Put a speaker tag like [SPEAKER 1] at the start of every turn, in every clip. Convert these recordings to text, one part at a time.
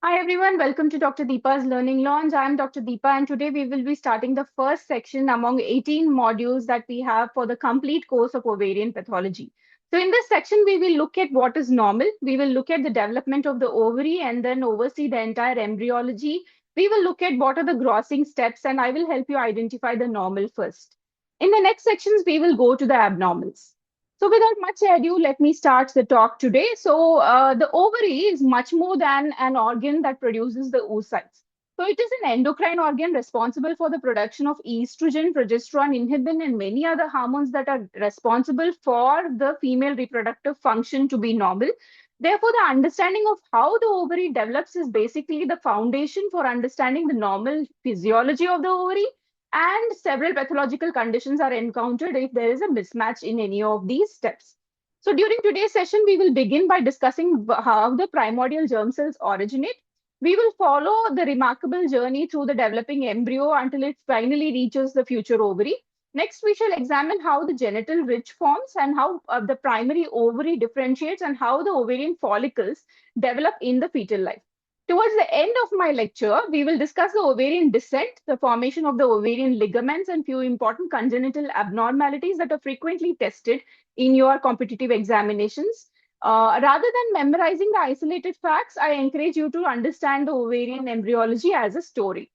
[SPEAKER 1] Hi everyone, welcome to Dr. Deepa's Learning Lounge. I am Dr. Deepa and today we will be starting the first section among 18 modules that we have for the complete course of ovarian pathology. So in this section, we will look at what is normal. We will look at the development of the ovary and then oversee the entire embryology. We will look at what are the grossing steps and I will help you identify the normal first. In the next sections, we will go to the abnormals. So without much ado, let me start the talk today. So the ovary is much more than an organ that produces the oocytes. So it is an endocrine organ responsible for the production of estrogen, progesterone, inhibin, and many other hormones that are responsible for the female reproductive function to be normal. Therefore, the understanding of how the ovary develops is basically the foundation for understanding the normal physiology of the ovary, and several pathological conditions are encountered if there is a mismatch in any of these steps. So during today's session, we will begin by discussing how the primordial germ cells originate. We will follow the remarkable journey through the developing embryo until it finally reaches the future ovary. Next, we shall examine how the genital ridge forms and how the primary ovary differentiates and how the ovarian follicles develop in the fetal life. Towards the end of my lecture, we will discuss the ovarian descent, the formation of the ovarian ligaments, and few important congenital abnormalities that are frequently tested in your competitive examinations. Rather than memorizing the isolated facts, I encourage you to understand the ovarian embryology as a story.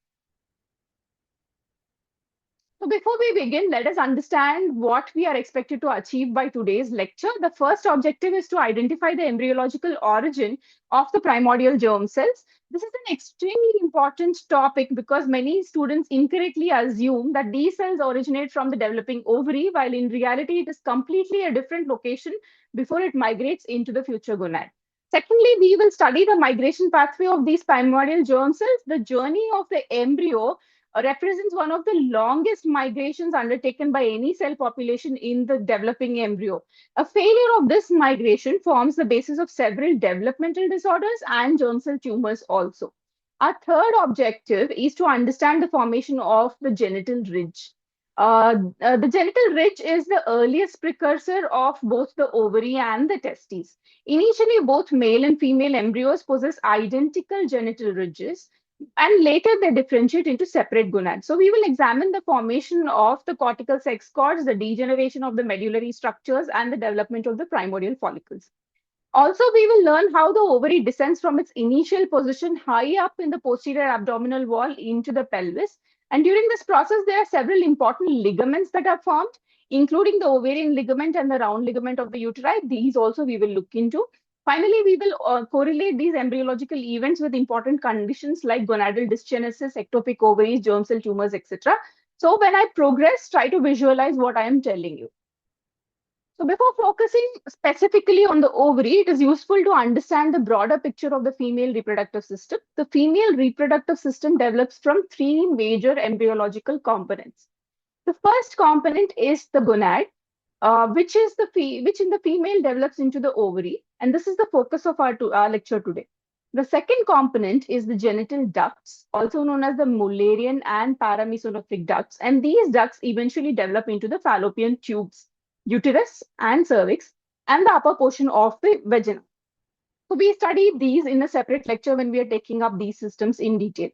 [SPEAKER 1] So before we begin, let us understand what we are expected to achieve by today's lecture. The first objective is to identify the embryological origin of the primordial germ cells. This is an extremely important topic because many students incorrectly assume that these cells originate from the developing ovary, while in reality, it is completely a different location before it migrates into the future gonad. Secondly, we will study the migration pathway of these primordial germ cells. The journey of the embryo represents one of the longest migrations undertaken by any cell population in the developing embryo. A failure of this migration forms the basis of several developmental disorders and germ cell tumors also. Our third objective is to understand the formation of the genital ridge. The genital ridge is the earliest precursor of both the ovary and the testes. Initially, both male and female embryos possess identical genital ridges, and later they differentiate into separate gonads. So we will examine the formation of the cortical sex cords, the degeneration of the medullary structures, and the development of the primordial follicles. Also, we will learn how the ovary descends from its initial position high up in the posterior abdominal wall into the pelvis. And during this process, there are several important ligaments that are formed, including the ovarian ligament and the round ligament of the uteri. These also we will look into. Finally, we will correlate these embryological events with important conditions like gonadal dysgenesis, ectopic ovaries, germ cell tumors, etc. So when I progress, try to visualize what I am telling you. So before focusing specifically on the ovary, it is useful to understand the broader picture of the female reproductive system. The female reproductive system develops from three major embryological components. The first component is the gonad, which in the female develops into the ovary, and this is the focus of our lecture today. The second component is the genital ducts, also known as the Mullerian and paramesonophic ducts, and these ducts eventually develop into the fallopian tubes, uterus and cervix, and the upper portion of the vagina. So we study these in a separate lecture when we are taking up these systems in detail.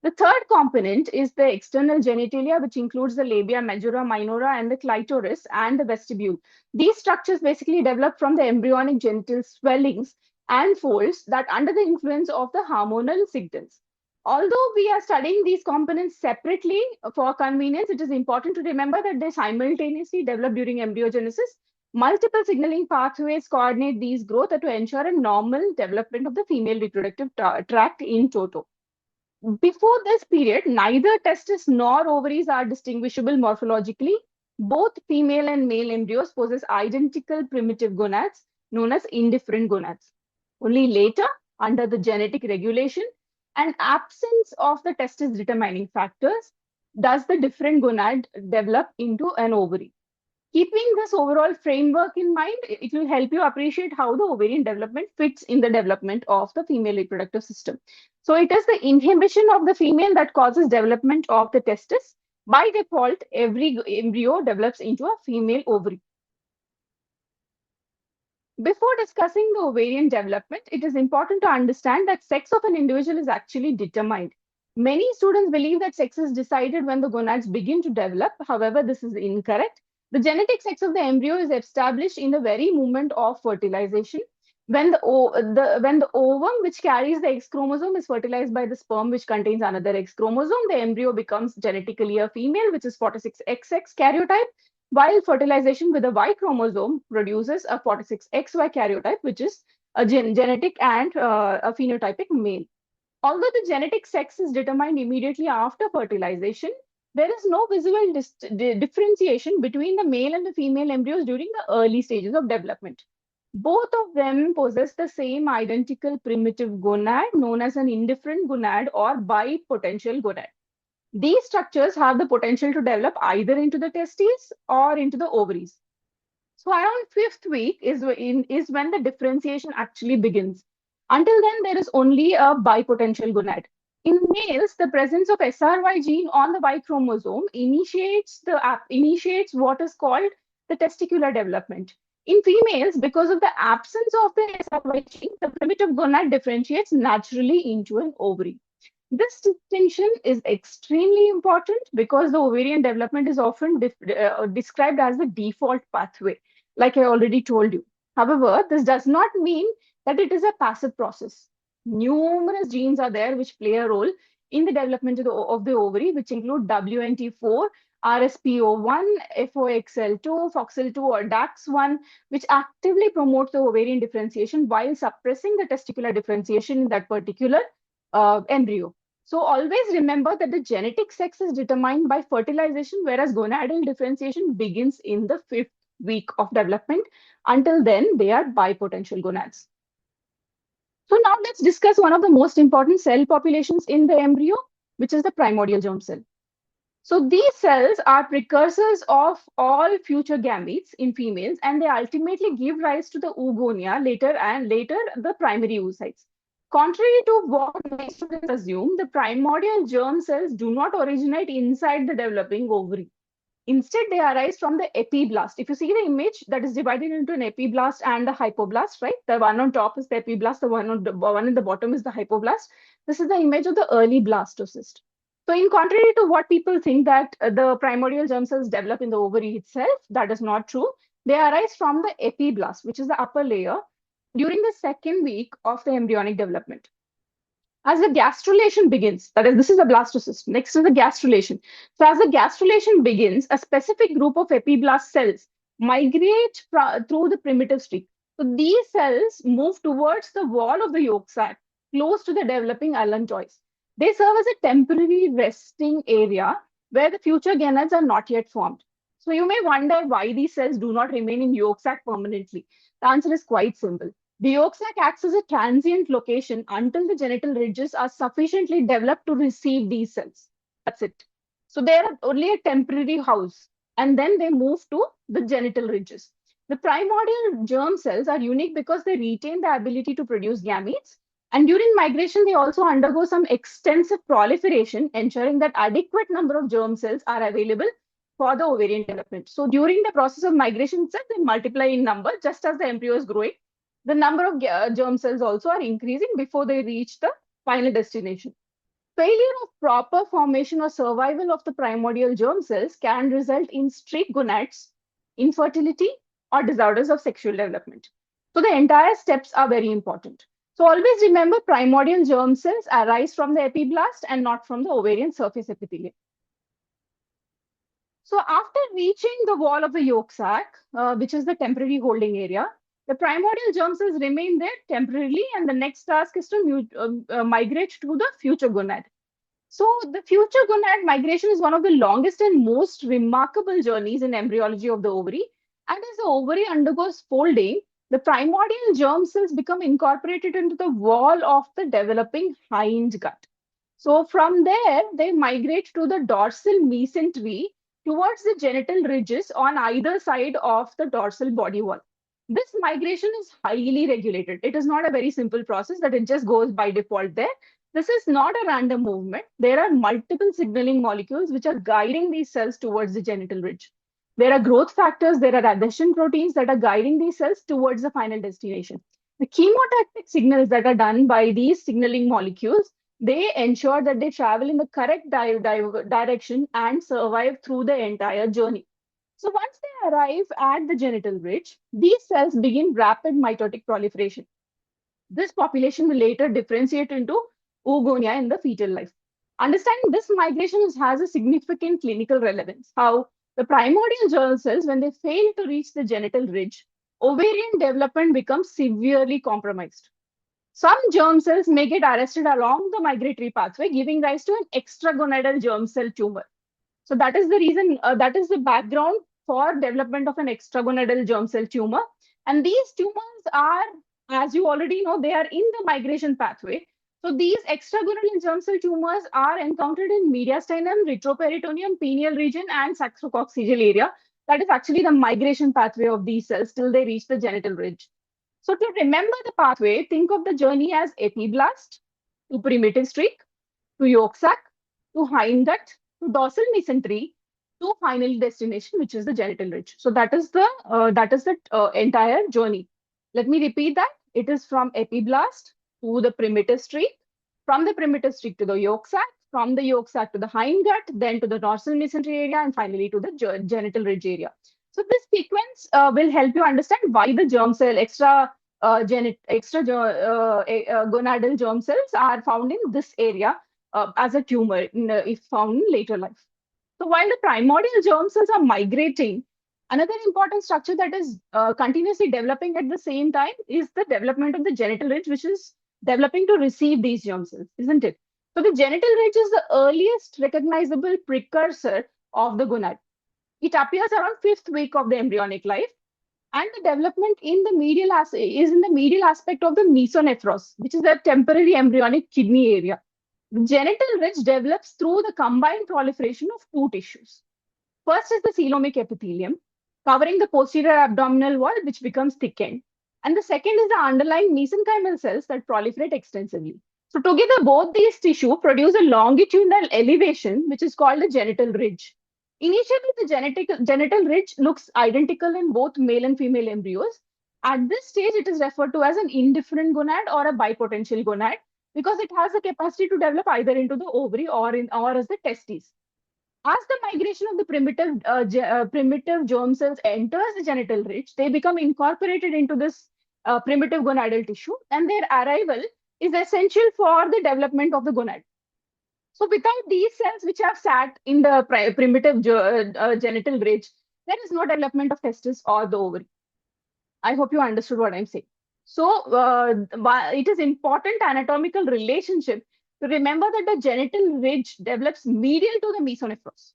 [SPEAKER 1] The third component is the external genitalia, which includes the labia majora, minora, and the clitoris and the vestibule. These structures basically develop from the embryonic genital swellings and folds that under the influence of the hormonal signals. Although we are studying these components separately for convenience, it is important to remember that they simultaneously develop during embryogenesis. Multiple signaling pathways coordinate these growth to ensure a normal development of the female reproductive tract in toto. Before this period, neither testis nor ovaries are distinguishable morphologically. Both female and male embryos possess identical primitive gonads known as indifferent gonads. Only later, under the genetic regulation and absence of the testis determining factors, does the different gonad develop into an ovary. Keeping this overall framework in mind, it will help you appreciate how the ovarian development fits in the development of the female reproductive system. So it is the inhibition of the female that causes development of the testis. By default, every embryo develops into a female ovary. Before discussing the ovarian development, it is important to understand that sex of an individual is actually determined. Many students believe that sex is decided when the gonads begin to develop. However, this is incorrect. The genetic sex of the embryo is established in the very moment of fertilization. When the ovum, which carries the X chromosome, is fertilized by the sperm, which contains another X chromosome, the embryo becomes genetically a female, which is 46XX karyotype, while fertilization with a Y chromosome produces a 46XY karyotype, which is a genetic and a phenotypic male. Although the genetic sex is determined immediately after fertilization, there is no visible differentiation between the male and the female embryos during the early stages of development. Both of them possess the same identical primitive gonad known as an indifferent gonad or bipotential gonad. These structures have the potential to develop either into the testes or into the ovaries. So around fifth week is when the differentiation actually begins. Until then, there is only a bipotential gonad. In males, the presence of SRY gene on the Y chromosome initiates what is called the testicular development. In females, because of the absence of the SRY gene, the primitive gonad differentiates naturally into an ovary. This distinction is extremely important because the ovarian development is often described as the default pathway, like I already told you. However, this does not mean that it is a passive process. Numerous genes are there which play a role in the development of the ovary, which include WNT4, RSPO1, FOXL2, FOXL2, or DAX1, which actively promote the ovarian differentiation while suppressing the testicular differentiation in that particular embryo. So always remember that the genetic sex is determined by fertilization, whereas gonadal differentiation begins in the fifth week of development. Until then, they are bipotential gonads. So now let's discuss one of the most important cell populations in the embryo, which is the primordial germ cell. So these cells are precursors of all future gametes in females, and they ultimately give rise to the oogonia later the primary oocytes. Contrary to what many students assume, the primordial germ cells do not originate inside the developing ovary. Instead, they arise from the epiblast. If you see the image, that is divided into an epiblast and the hypoblast, right? The one on top is the epiblast, the one in the bottom is the hypoblast. This is the image of the early blastocyst. So in contrary to what people think that the primordial germ cells develop in the ovary itself, that is not true. They arise from the epiblast, which is the upper layer, during the second week of the embryonic development. As the gastrulation begins, that is, this is the blastocyst, next is the gastrulation. So as the gastrulation begins, a specific group of epiblast cells migrate through the primitive streak. So these cells move towards the wall of the yolk sac, close to the developing allantois. They serve as a temporary resting area where the future gonads are not yet formed. So you may wonder why these cells do not remain in yolk sac permanently. The answer is quite simple. The yolk sac acts as a transient location until the genital ridges are sufficiently developed to receive these cells. That's it. So they are only a temporary house, and then they move to the genital ridges. The primordial germ cells are unique because they retain the ability to produce gametes, and during migration, they also undergo some extensive proliferation, ensuring that adequate number of germ cells are available for the ovarian development. So during the process of migration itself, they multiply in number just as the embryo is growing. The number of germ cells also are increasing before they reach the final destination. Failure of proper formation or survival of the primordial germ cells can result in streak gonads, infertility, or disorders of sexual development. So the entire steps are very important. So always remember primordial germ cells arise from the epiblast and not from the ovarian surface epithelium. So after reaching the wall of the yolk sac, which is the temporary holding area, the primordial germ cells remain there temporarily, and the next task is to migrate to the future gonad. So the future gonad migration is one of the longest and most remarkable journeys in embryology of the ovary. And as the ovary undergoes folding, the primordial germ cells become incorporated into the wall of the developing hindgut. So from there, they migrate to the dorsal mesentery towards the genital ridges on either side of the dorsal body wall. This migration is highly regulated. It is not a very simple process that it just goes by default there. This is not a random movement. There are multiple signaling molecules which are guiding these cells towards the genital ridge. There are growth factors, there are adhesion proteins that are guiding these cells towards the final destination. The chemotactic signals that are done by these signaling molecules, they ensure that they travel in the correct direction and survive through the entire journey. So once they arrive at the genital ridge, these cells begin rapid mitotic proliferation. This population will later differentiate into oogonia in the fetal life. Understanding this migration has a significant clinical relevance. How the primordial germ cells, when they fail to reach the genital ridge, ovarian development becomes severely compromised. Some germ cells may get arrested along the migratory pathway, giving rise to an extragonadal germ cell tumor. So that is the reason, that is the background for development of an extragonadal germ cell tumor. And these tumors are, as you already know, they are in the migration pathway. So these extragonadal germ cell tumors are encountered in mediastinum, retroperitoneum, pineal region, and sacrococcygeal area. That is actually the migration pathway of these cells till they reach the genital ridge. So to remember the pathway, think of the journey as epiblast to primitive streak, to yolk sac, to hindgut, to dorsal mesentery, to final destination, which is the genital ridge. So that is the entire journey. Let me repeat that. It is from epiblast to the primitive streak, from the primitive streak to the yolk sac, from the yolk sac to the hindgut, then to the dorsal mesentery area, and finally to the genital ridge area. So this sequence will help you understand why the germ cell gonadal germ cells are found in this area as a tumor if found in later life. So while the primordial germ cells are migrating, another important structure that is continuously developing at the same time is the development of the genital ridge, which is developing to receive these germ cells, isn't it? So the genital ridge is the earliest recognizable precursor of the gonad. It appears around fifth week of the embryonic life, and the development in the is in the medial aspect of the mesonephros, which is the temporary embryonic kidney area. The genital ridge develops through the combined proliferation of two tissues. First is the coelomic epithelium, covering the posterior abdominal wall, which becomes thickened. And the second is the underlying mesenchymal cells that proliferate extensively. So together, both these tissue produce a longitudinal elevation, which is called the genital ridge. Initially, the genital ridge looks identical in both male and female embryos. At this stage, it is referred to as an indifferent gonad or a bipotential gonad because it has the capacity to develop either into the ovary or as the testes. As the migration of the primitive germ cells enters the genital ridge, they become incorporated into this primitive gonadal tissue, and their arrival is essential for the development of the gonad. So without these cells which have sat in the primitive genital ridge, there is no development of testis or the ovary. I hope you understood what I'm saying. So it is important anatomical relationship to remember that the genital ridge develops medial to the mesonephros.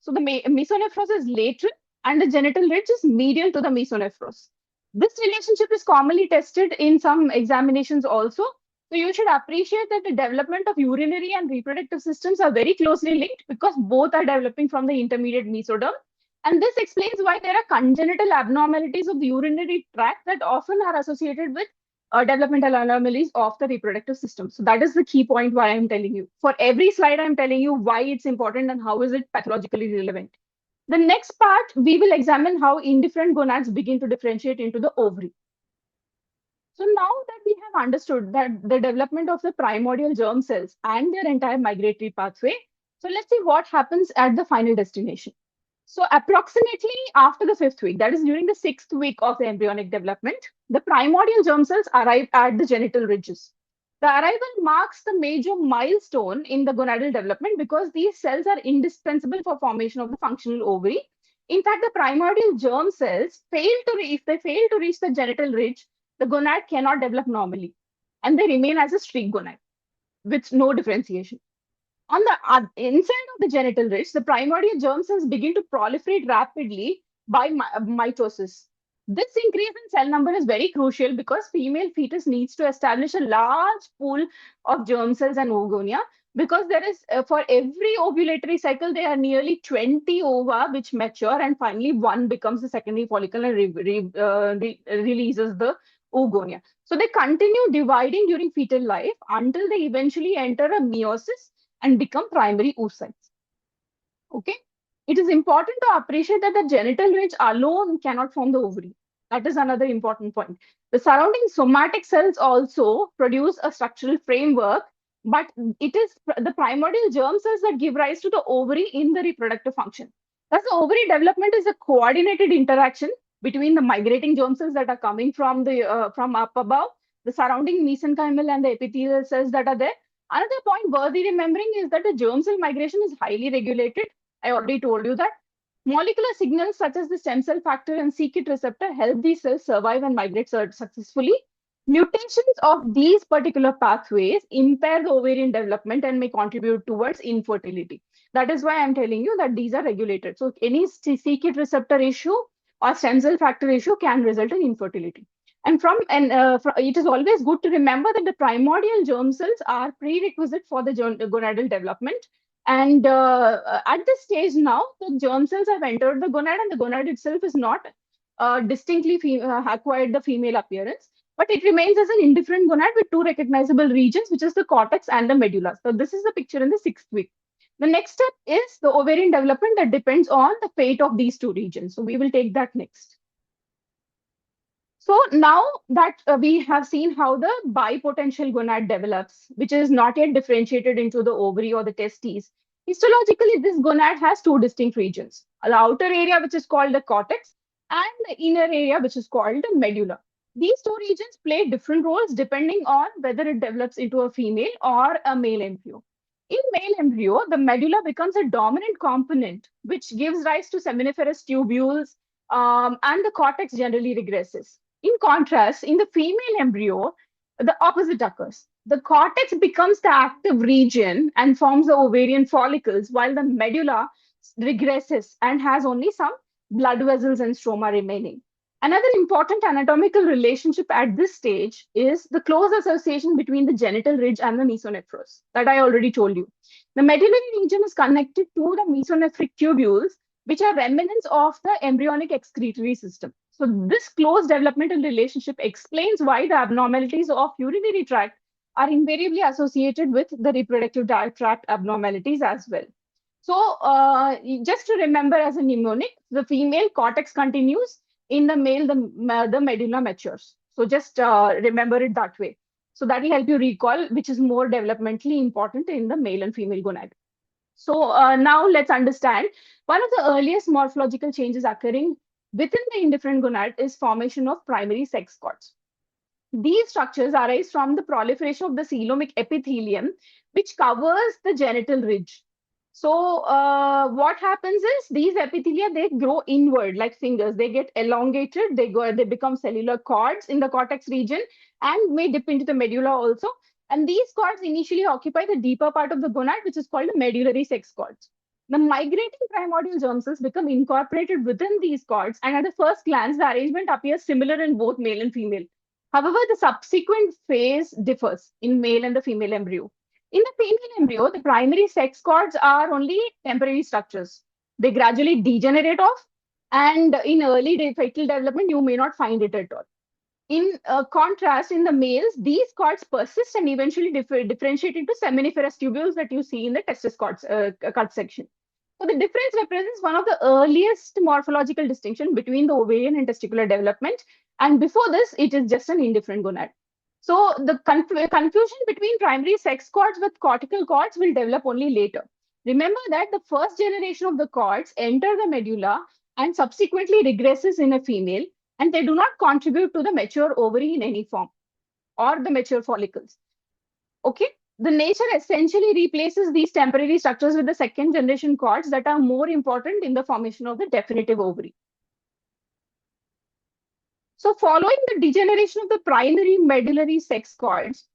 [SPEAKER 1] So the mesonephros is lateral and the genital ridge is medial to the mesonephros. This relationship is commonly tested in some examinations also. So you should appreciate that the development of urinary and reproductive systems are very closely linked because both are developing from the intermediate mesoderm. And this explains why there are congenital abnormalities of the urinary tract that often are associated with developmental anomalies of the reproductive system. So that is the key point why I'm telling you. For every slide, I'm telling you why it's important and how is it pathologically relevant. The next part, we will examine how indifferent gonads begin to differentiate into the ovary. So now that we have understood that the development of the primordial germ cells and their entire migratory pathway, so let's see what happens at the final destination. So approximately after the fifth week, that is during the sixth week of the embryonic development, the primordial germ cells arrive at the genital ridges. The arrival marks the major milestone in the gonadal development because these cells are indispensable for formation of the functional ovary. In fact, the primordial germ cells if they fail to reach the genital ridge, the gonad cannot develop normally, and they remain as a streak gonad with no differentiation. On the inside of the genital ridge, the primordial germ cells begin to proliferate rapidly by mitosis. This increase in cell number is very crucial because female fetus needs to establish a large pool of germ cells and oogonia because there is, for every ovulatory cycle, there are nearly 20 ova which mature and finally one becomes the secondary follicle and releases the oogonia. So they continue dividing during fetal life until they eventually enter a meiosis and become primary oocytes. Okay. It is important to appreciate that the genital ridge alone cannot form the ovary. That is another important point. The surrounding somatic cells also produce a structural framework, but it is the primordial germ cells that give rise to the ovary in the reproductive function. Thus, the ovary development is a coordinated interaction between the migrating germ cells that are coming from the from up above, the surrounding mesenchymal and the epithelial cells that are there. Another point worthy remembering is that the germ cell migration is highly regulated. I already told you that. Molecular signals such as the stem cell factor and c-KIT receptor help these cells survive and migrate successfully. Mutations of these particular pathways impair the ovarian development and may contribute towards infertility. That is why I'm telling you that these are regulated. So any c-KIT receptor issue or stem cell factor issue can result in infertility. It is always good to remember that the primordial germ cells are prerequisite for the gonadal development. And at this stage now, the germ cells have entered the gonad, and the gonad itself is not distinctly acquired the female appearance, but it remains as an indifferent gonad with two recognizable regions, which is the cortex and the medulla. So this is the picture in the 6th week. The next step is the ovarian development that depends on the fate of these two regions. So we will take that next. So now that we have seen how the bipotential gonad develops, which is not yet differentiated into the ovary or the testes, histologically, this gonad has two distinct regions, the outer area, which is called the cortex, and the inner area, which is called the medulla. These two regions play different roles depending on whether it develops into a female or a male embryo. In male embryo, the medulla becomes a dominant component, which gives rise to seminiferous tubules, and the cortex generally regresses. In contrast, in the female embryo, the opposite occurs. The cortex becomes the active region and forms the ovarian follicles, while the medulla regresses and has only some blood vessels and stroma remaining. Another important anatomical relationship at this stage is the close association between the genital ridge and the mesonephros that I already told you. The medullary region is connected to the mesonephric tubules, which are remnants of the embryonic excretory system. So this close developmental relationship explains why the abnormalities of urinary tract are invariably associated with the reproductive tract abnormalities as well. So just to remember as a mnemonic, the female cortex continues, in the male, the medulla matures. So just remember it that way. So that will help you recall which is more developmentally important in the male and female gonad. So now let's understand one of the earliest morphological changes occurring within the indifferent gonad is formation of primary sex cords. These structures arise from the proliferation of the coelomic epithelium, which covers the genital ridge. So what happens is these epithelia, they grow inward like fingers. They get elongated. They become cellular cords in the cortex region and may dip into the medulla also. And these cords initially occupy the deeper part of the gonad, which is called the medullary sex cords. The migrating primordial germ cells become incorporated within these cords, and at the first glance, the arrangement appears similar in both male and female. However, the subsequent phase differs in male and the female embryo. In the female embryo, the primary sex cords are only temporary structures. They gradually degenerate off, and in early fetal development, you may not find it at all. In contrast, in the males, these cords persist and eventually differentiate into seminiferous tubules that you see in the testis cords cut section. So the difference represents one of the earliest morphological distinction between the ovarian and testicular development. And before this, it is just an indifferent gonad. So the confusion between primary sex cords with cortical cords will develop only later. Remember that the first generation of the cords enter the medulla and subsequently regresses in a female, and they do not contribute to the mature ovary in any form or the mature follicles. Okay, the nature essentially replaces these temporary structures with the second generation cords that are more important in the formation of the definitive ovary. So following the degeneration of the primary medullary sex cords,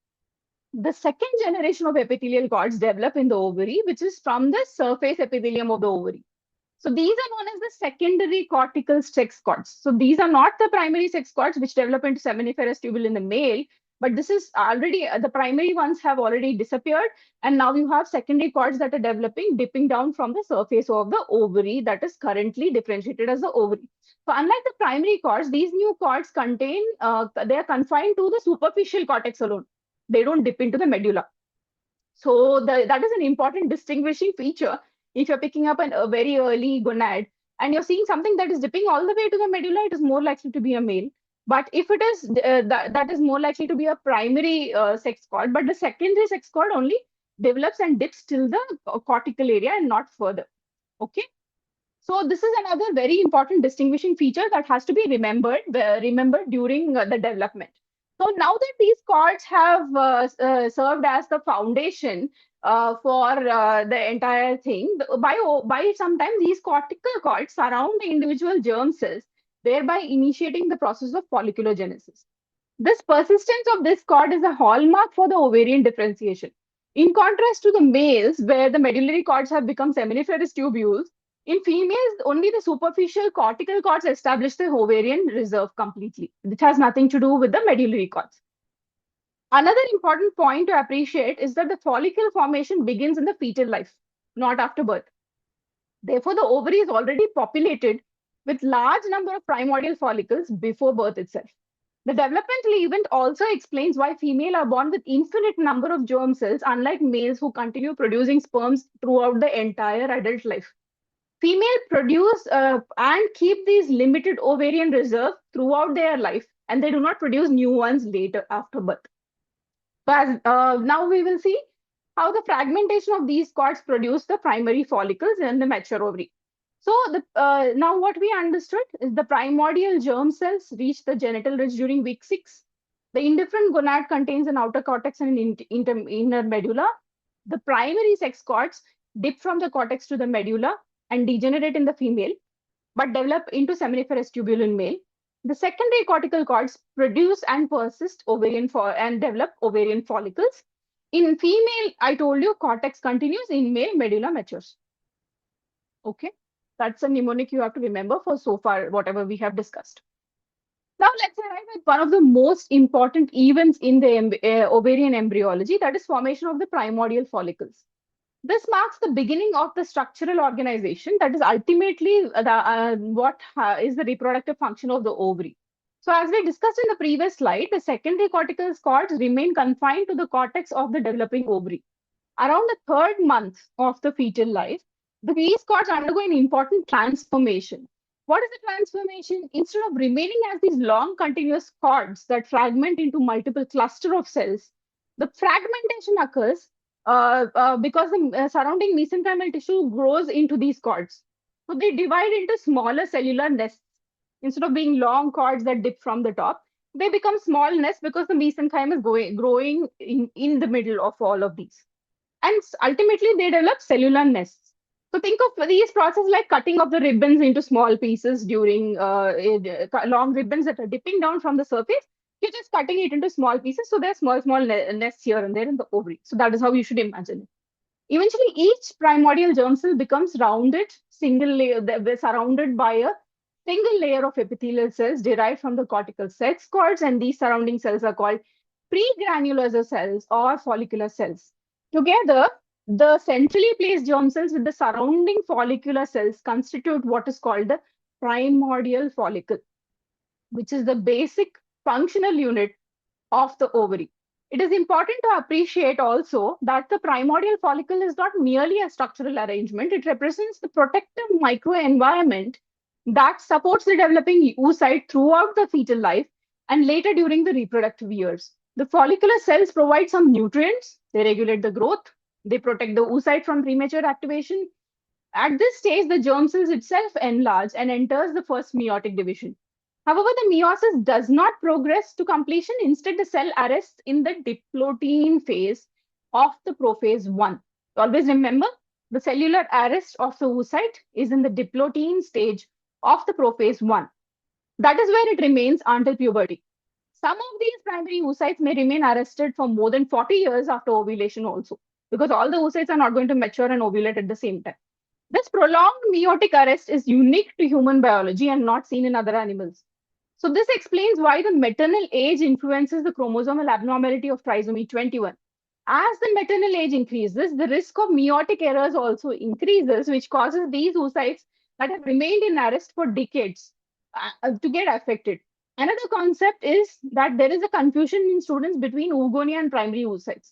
[SPEAKER 1] the second generation of epithelial cords develop in the ovary, which is from the surface epithelium of the ovary. So these are known as the secondary cortical sex cords. So these are not the primary sex cords which develop into seminiferous tubule in the male, but this is already, the primary ones have already disappeared. And now you have secondary cords that are developing, dipping down from the surface of the ovary that is currently differentiated as the ovary. So unlike the primary cords, these new cords contain, they are confined to the superficial cortex alone. They don't dip into the medulla. So that is an important distinguishing feature. If you're picking up a very early gonad and you're seeing something that is dipping all the way to the medulla, it is more likely to be a male. But if it is that is more likely to be a primary sex cord, but the secondary sex cord only develops and dips till the cortical area and not further. Okay. So this is another very important distinguishing feature that has to be remembered during the development. So now that these cords have served as the foundation for the entire thing, by sometimes these cortical cords surround the individual germ cells, thereby initiating the process of folliculogenesis. This persistence of this cord is a hallmark for the ovarian differentiation. In contrast to the males, where the medullary cords have become seminiferous tubules, in females, only the superficial cortical cords establish the ovarian reserve completely, which has nothing to do with the medullary cords. Another important point to appreciate is that the follicle formation begins in the fetal life, not after birth. Therefore, the ovary is already populated with large number of primordial follicles before birth itself. The developmental event also explains why females are born with infinite number of germ cells, unlike males who continue producing sperms throughout the entire adult life. Female produce and keep these limited ovarian reserve throughout their life, and they do not produce new ones later after birth. But now we will see how the fragmentation of these cords produce the primary follicles in the mature ovary. So now what we understood is the primordial germ cells reach the genital ridge during week 6. The indifferent gonad contains an outer cortex and an inner medulla. The primary sex cords dip from the cortex to the medulla and degenerate in the female, but develop into seminiferous tubule in male. The secondary cortical cords produce and persist and develop ovarian follicles. In female, I told you cortex continues. In male, medulla matures. Okay, that's a mnemonic you have to remember for so far, whatever we have discussed. Now let's arrive at one of the most important events in the ovarian embryology, that is formation of the primordial follicles. This marks the beginning of the structural organization that is ultimately what is the reproductive function of the ovary. So as we discussed in the previous slide, the secondary cortical cords remain confined to the cortex of the developing ovary. Around the third month of the fetal life, these cords undergo an important transformation. What is the transformation? Instead of remaining as these long continuous cords that fragment into multiple cluster of cells, the fragmentation occurs because the surrounding mesenchymal tissue grows into these cords. So they divide into smaller cellular nests. Instead of being long cords that dip from the top, they become small nests because the mesenchyme is growing in the middle of all of these. And ultimately, they develop cellular nests. So think of these processes like cutting of the ribbons into small pieces during long ribbons that are dipping down from the surface. You're just cutting it into small pieces. So there's small nests here and there in the ovary. So that is how you should imagine it. Eventually, each primordial germ cell becomes rounded, single layer, they're surrounded by a single layer of epithelial cells derived from the cortical sex cords, and these surrounding cells are called pregranular cells or follicular cells. Together, the centrally placed germ cells with the surrounding follicular cells constitute what is called the primordial follicle, which is the basic functional unit of the ovary. It is important to appreciate also that the primordial follicle is not merely a structural arrangement. It represents the protective microenvironment that supports the developing oocyte throughout the fetal life and later during the reproductive years. The follicular cells provide some nutrients. They regulate the growth. They protect the oocyte from premature activation. At this stage, the germ cells itself enlarge and enters the first meiotic division. However, the meiosis does not progress to completion. Instead, the cell arrests in the diplotein phase of the prophase 1. Always remember, the cellular arrest of the oocyte is in the diplotein stage of the prophase 1. That is where it remains until puberty. Some of these primary oocytes may remain arrested for more than 40 years after ovulation also, because all the oocytes are not going to mature and ovulate at the same time. This prolonged meiotic arrest is unique to human biology and not seen in other animals. So this explains why the maternal age influences the chromosomal abnormality of trisomy 21. As the maternal age increases, the risk of meiotic errors also increases, which causes these oocytes that have remained in arrest for decades to get affected. Another concept is that there is a confusion in students between oogonia and primary oocytes.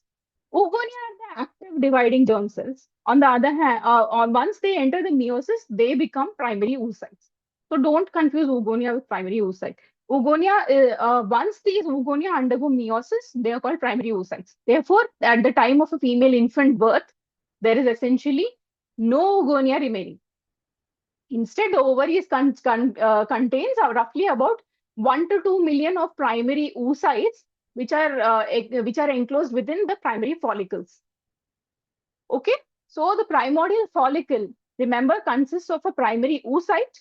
[SPEAKER 1] Oogonia are the active dividing germ cells. On the other hand, once they enter the meiosis, they become primary oocytes. So don't confuse oogonia with primary oocyte. Oogonia, once these oogonia undergo meiosis, they are called primary oocytes. Therefore, at the time of a female infant birth, there is essentially no oogonia remaining. Instead, the ovaries contains roughly about 1 to 2 million of primary oocytes, which are enclosed within the primary follicles. Okay, so the primordial follicle, remember, consists of a primary oocyte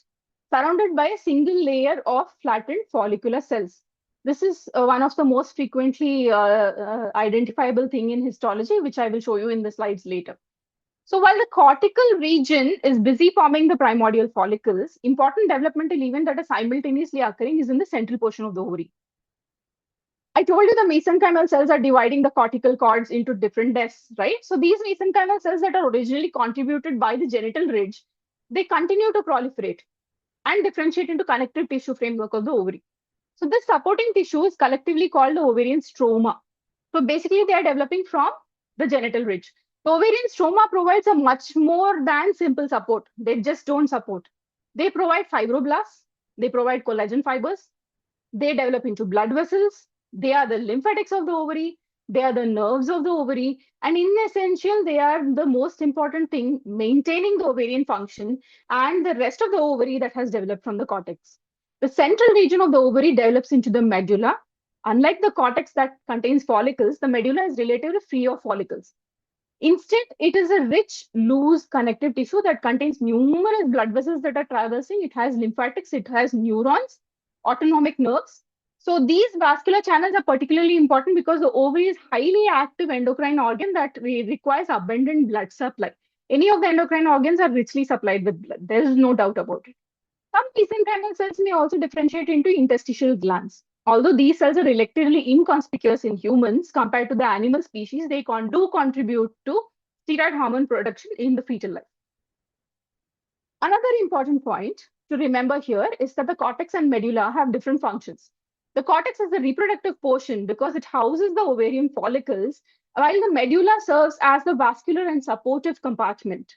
[SPEAKER 1] surrounded by a single layer of flattened follicular cells. This is one of the most frequently identifiable thing in histology, which I will show you in the slides later. So while the cortical region is busy forming the primordial follicles, important developmental event that are simultaneously occurring is in the central portion of the ovary. I told you the mesenchymal cells are dividing the cortical cords into different desks, right? So these mesenchymal cells that are originally contributed by the genital ridge, they continue to proliferate and differentiate into connective tissue framework of the ovary. So this supporting tissue is collectively called the ovarian stroma. So basically they are developing from the genital ridge. The ovarian stroma provides a much more than simple support. They just don't support. They provide fibroblasts, they provide collagen fibers, they develop into blood vessels. They are the lymphatics of the ovary. They are the nerves of the ovary. And in essential, they are the most important thing, maintaining the ovarian function and the rest of the ovary that has developed from the cortex. The central region of the ovary develops into the medulla. Unlike the cortex that contains follicles, the medulla is relatively free of follicles. Instead, it is a rich, loose connective tissue that contains numerous blood vessels that are traversing. It has lymphatics, it has neurons, autonomic nerves. So these vascular channels are particularly important because the ovary is highly active endocrine organ that requires abundant blood supply. Any of the endocrine organs are richly supplied with blood. There is no doubt about it. Some mesenchymal cells may also differentiate into interstitial glands. Although these cells are relatively inconspicuous in humans compared to the animal species, they do contribute to steroid hormone production in the fetal life. Another important point to remember here is that the cortex and medulla have different functions. The cortex is the reproductive portion because it houses the ovarian follicles, while the medulla serves as the vascular and supportive compartment.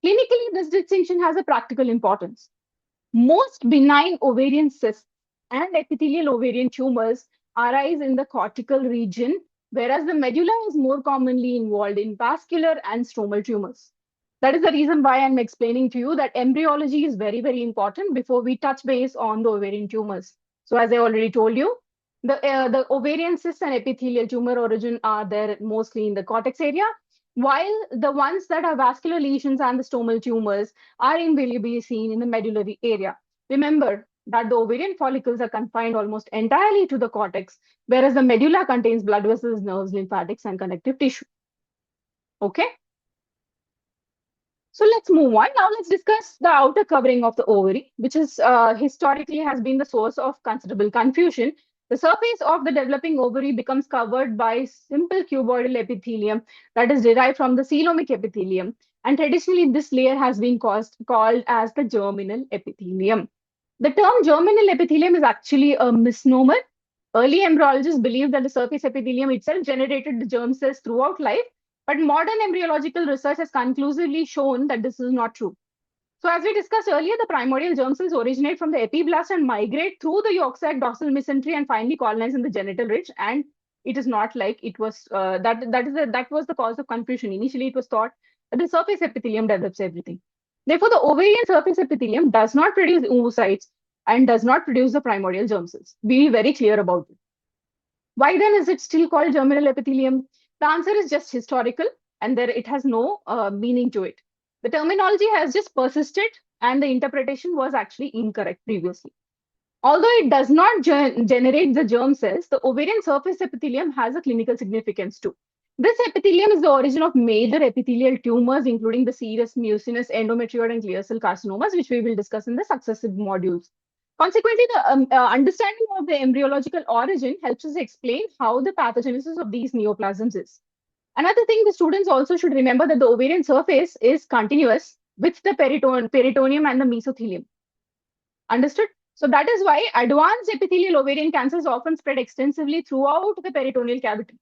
[SPEAKER 1] Clinically, this distinction has a practical importance. Most benign ovarian cysts and epithelial ovarian tumors arise in the cortical region, whereas the medulla is more commonly involved in vascular and stromal tumors. That is the reason why I'm explaining to you that embryology is very, very important before we touch base on the ovarian tumors. So as I already told you, the ovarian cysts and epithelial tumor origin are there mostly in the cortex area, while the ones that are vascular lesions and the stromal tumors are invariably seen in the medullary area. Remember that the ovarian follicles are confined almost entirely to the cortex, whereas the medulla contains blood vessels, nerves, lymphatics, and connective tissue. Okay. So let's move on. Now let's discuss the outer covering of the ovary, which is historically has been the source of considerable confusion. The surface of the developing ovary becomes covered by simple cuboidal epithelium that is derived from the coelomic epithelium. And traditionally, this layer has been called as the germinal epithelium. The term germinal epithelium is actually a misnomer. Early embryologists believed that the surface epithelium itself generated the germ cells throughout life, but modern embryological research has conclusively shown that this is not true. So as we discussed earlier, the primordial germ cells originate from the epiblast and migrate through the yolk sac, dorsal mesentery, and finally colonize in the genital ridge. And it is not like it was that was the cause of confusion. Initially, it was thought that the surface epithelium develops everything. Therefore, the ovarian surface epithelium does not produce oocytes and does not produce the primordial germ cells. Be very clear about it. Why then is it still called germinal epithelium? The answer is just historical, and there it has no meaning to it. The terminology has just persisted, and the interpretation was actually incorrect previously. Although it does not generate the germ cells, the ovarian surface epithelium has a clinical significance too. This epithelium is the origin of major epithelial tumors, including the serous, mucinous, endometrioid, and clear cell carcinomas, which we will discuss in the successive modules. Consequently, the understanding of the embryological origin helps us explain how the pathogenesis of these neoplasms is. Another thing the students also should remember that the ovarian surface is continuous with the peritoneum and the mesothelium. Understood? So that is why advanced epithelial ovarian cancers often spread extensively throughout the peritoneal cavity.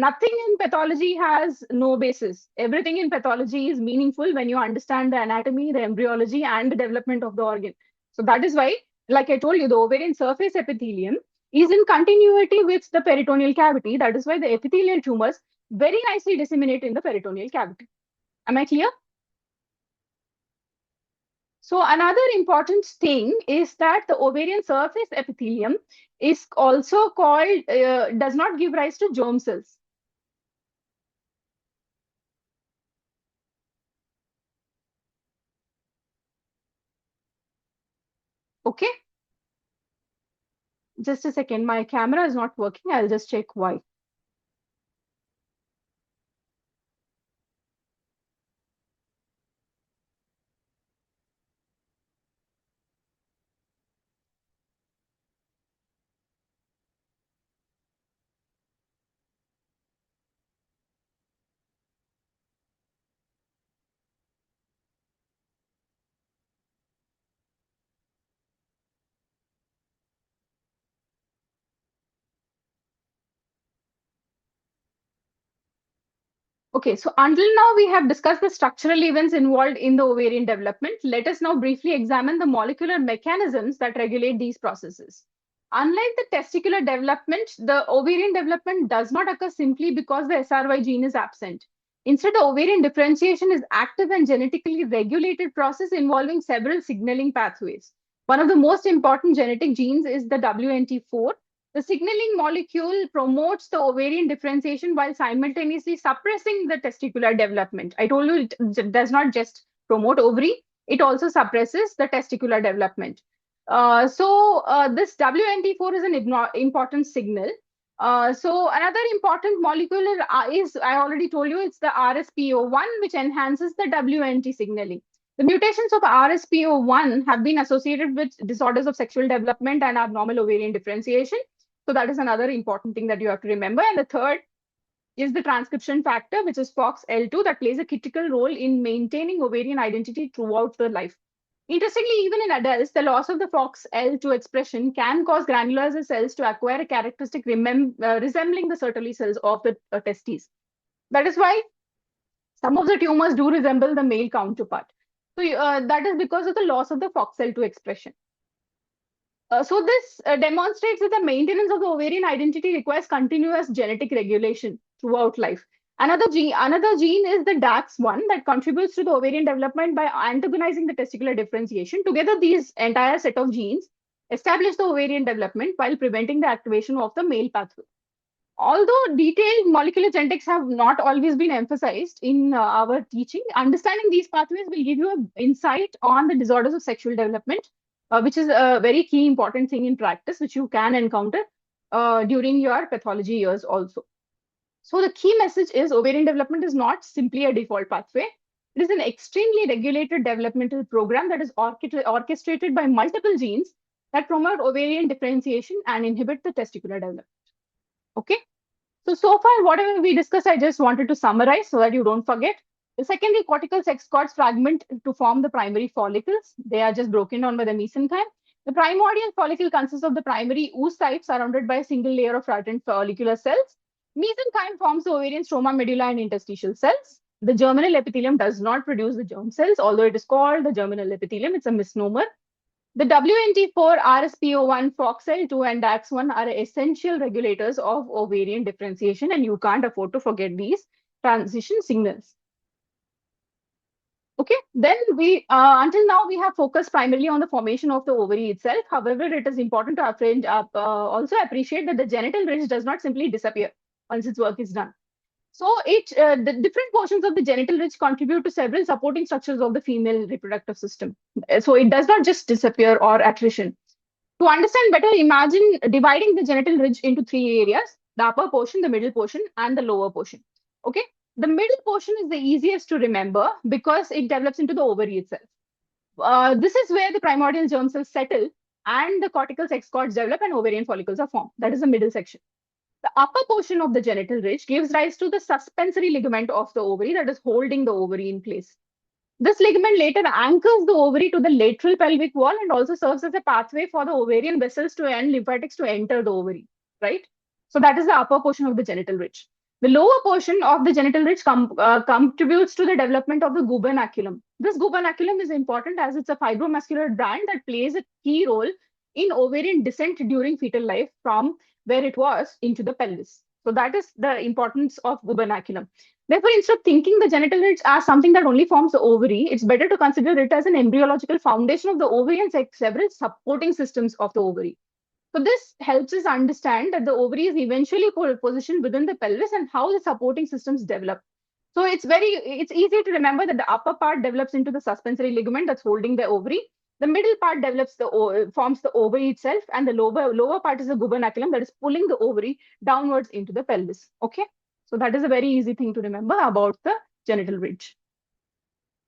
[SPEAKER 1] Nothing in pathology has no basis. Everything in pathology is meaningful when you understand the anatomy, the embryology, and the development of the organ. So that is why, like I told you, the ovarian surface epithelium is in continuity with the peritoneal cavity. That is why the epithelial tumors very nicely disseminate in the peritoneal cavity. Am I clear? So another important thing is that the ovarian surface epithelium is also called, does not give rise to germ cells. Okay, just a second. My camera is not working. I'll just check why. Okay, so until now we have discussed the structural events involved in the ovarian development. Let us now briefly examine the molecular mechanisms that regulate these processes. Unlike the testicular development, the ovarian development does not occur simply because the SRY gene is absent. Instead, the ovarian differentiation is active and genetically regulated process involving several signaling pathways. One of the most important genetic genes is the WNT4. The signaling molecule promotes the ovarian differentiation while simultaneously suppressing the testicular development. I told you it does not just promote ovary, it also suppresses the testicular development. This WNT4 is an important signal. So another important molecule is, I already told you, it's the RSPO1, which enhances the WNT signaling. The mutations of RSPO1 have been associated with disorders of sexual development and abnormal ovarian differentiation. So that is another important thing that you have to remember. And the third is the transcription factor, which is FOXL2, that plays a critical role in maintaining ovarian identity throughout the life. Interestingly, even in adults, the loss of the FOXL2 expression can cause granular cells to acquire a characteristic resembling the Sertoli cells of the testes. That is why some of the tumors do resemble the male counterpart. So that is because of the loss of the FOXL2 expression. So this demonstrates that the maintenance of the ovarian identity requires continuous genetic regulation throughout life. Another gene is the DAX1 that contributes to the ovarian development by antagonizing the testicular differentiation. Together, these entire set of genes establish the ovarian development while preventing the activation of the male pathway. Although detailed molecular genetics have not always been emphasized in our teaching, understanding these pathways will give you an insight on the disorders of sexual development, which is a very key important thing in practice, which you can encounter during your pathology years also. So the key message is ovarian development is not simply a default pathway. It is an extremely regulated developmental program that is orchestrated by multiple genes that promote ovarian differentiation and inhibit the testicular development. Okay. So far, whatever we discussed, I just wanted to summarize so that you don't forget. The secondary cortical sex cords fragment to form the primary follicles. They are just broken down by the mesenchyme. The primordial follicle consists of the primary oocyte surrounded by a single layer of flattened follicular cells. Mesenchyme forms the ovarian stroma, medulla, and interstitial cells. The germinal epithelium does not produce the germ cells, although it is called the germinal epithelium. It's a misnomer. The WNT4, RSPO1, FOXL2, and DAX1 are essential regulators of ovarian differentiation, and you can't afford to forget these transition signals. Okay, then until now, we have focused primarily on the formation of the ovary itself. However, it is important to also appreciate that the genital ridge does not simply disappear once its work is done. So the different portions of the genital ridge contribute to several supporting structures of the female reproductive system. So it does not just disappear or attrition. To understand better, imagine dividing the genital ridge into three areas: the upper portion, the middle portion, and the lower portion. Okay. The middle portion is the easiest to remember because it develops into the ovary itself. This is where the primordial germ cells settle and the cortical sex cords develop and ovarian follicles are formed. That is the middle section. The upper portion of the genital ridge gives rise to the suspensory ligament of the ovary that is holding the ovary in place. This ligament later anchors the ovary to the lateral pelvic wall and also serves as a pathway for the ovarian vessels and lymphatics to enter the ovary, right? So that is the upper portion of the genital ridge. The lower portion of the genital ridge contributes to the development of the gubernaculum. This gubernaculum is important as it's a fibromuscular band that plays a key role in ovarian descent during fetal life from where it was into the pelvis. So that is the importance of gubernaculum. Therefore, instead of thinking the genital ridge as something that only forms the ovary, it's better to consider it as an embryological foundation of the ovary and several supporting systems of the ovary. So this helps us understand that the ovary is eventually positioned within the pelvis and how the supporting systems develop. So it's easy to remember that the upper part develops into the suspensory ligament that's holding the ovary. The middle part develops forms the ovary itself, and the lower part is the gubernaculum that is pulling the ovary downwards into the pelvis. Okay, so that is a very easy thing to remember about the genital ridge.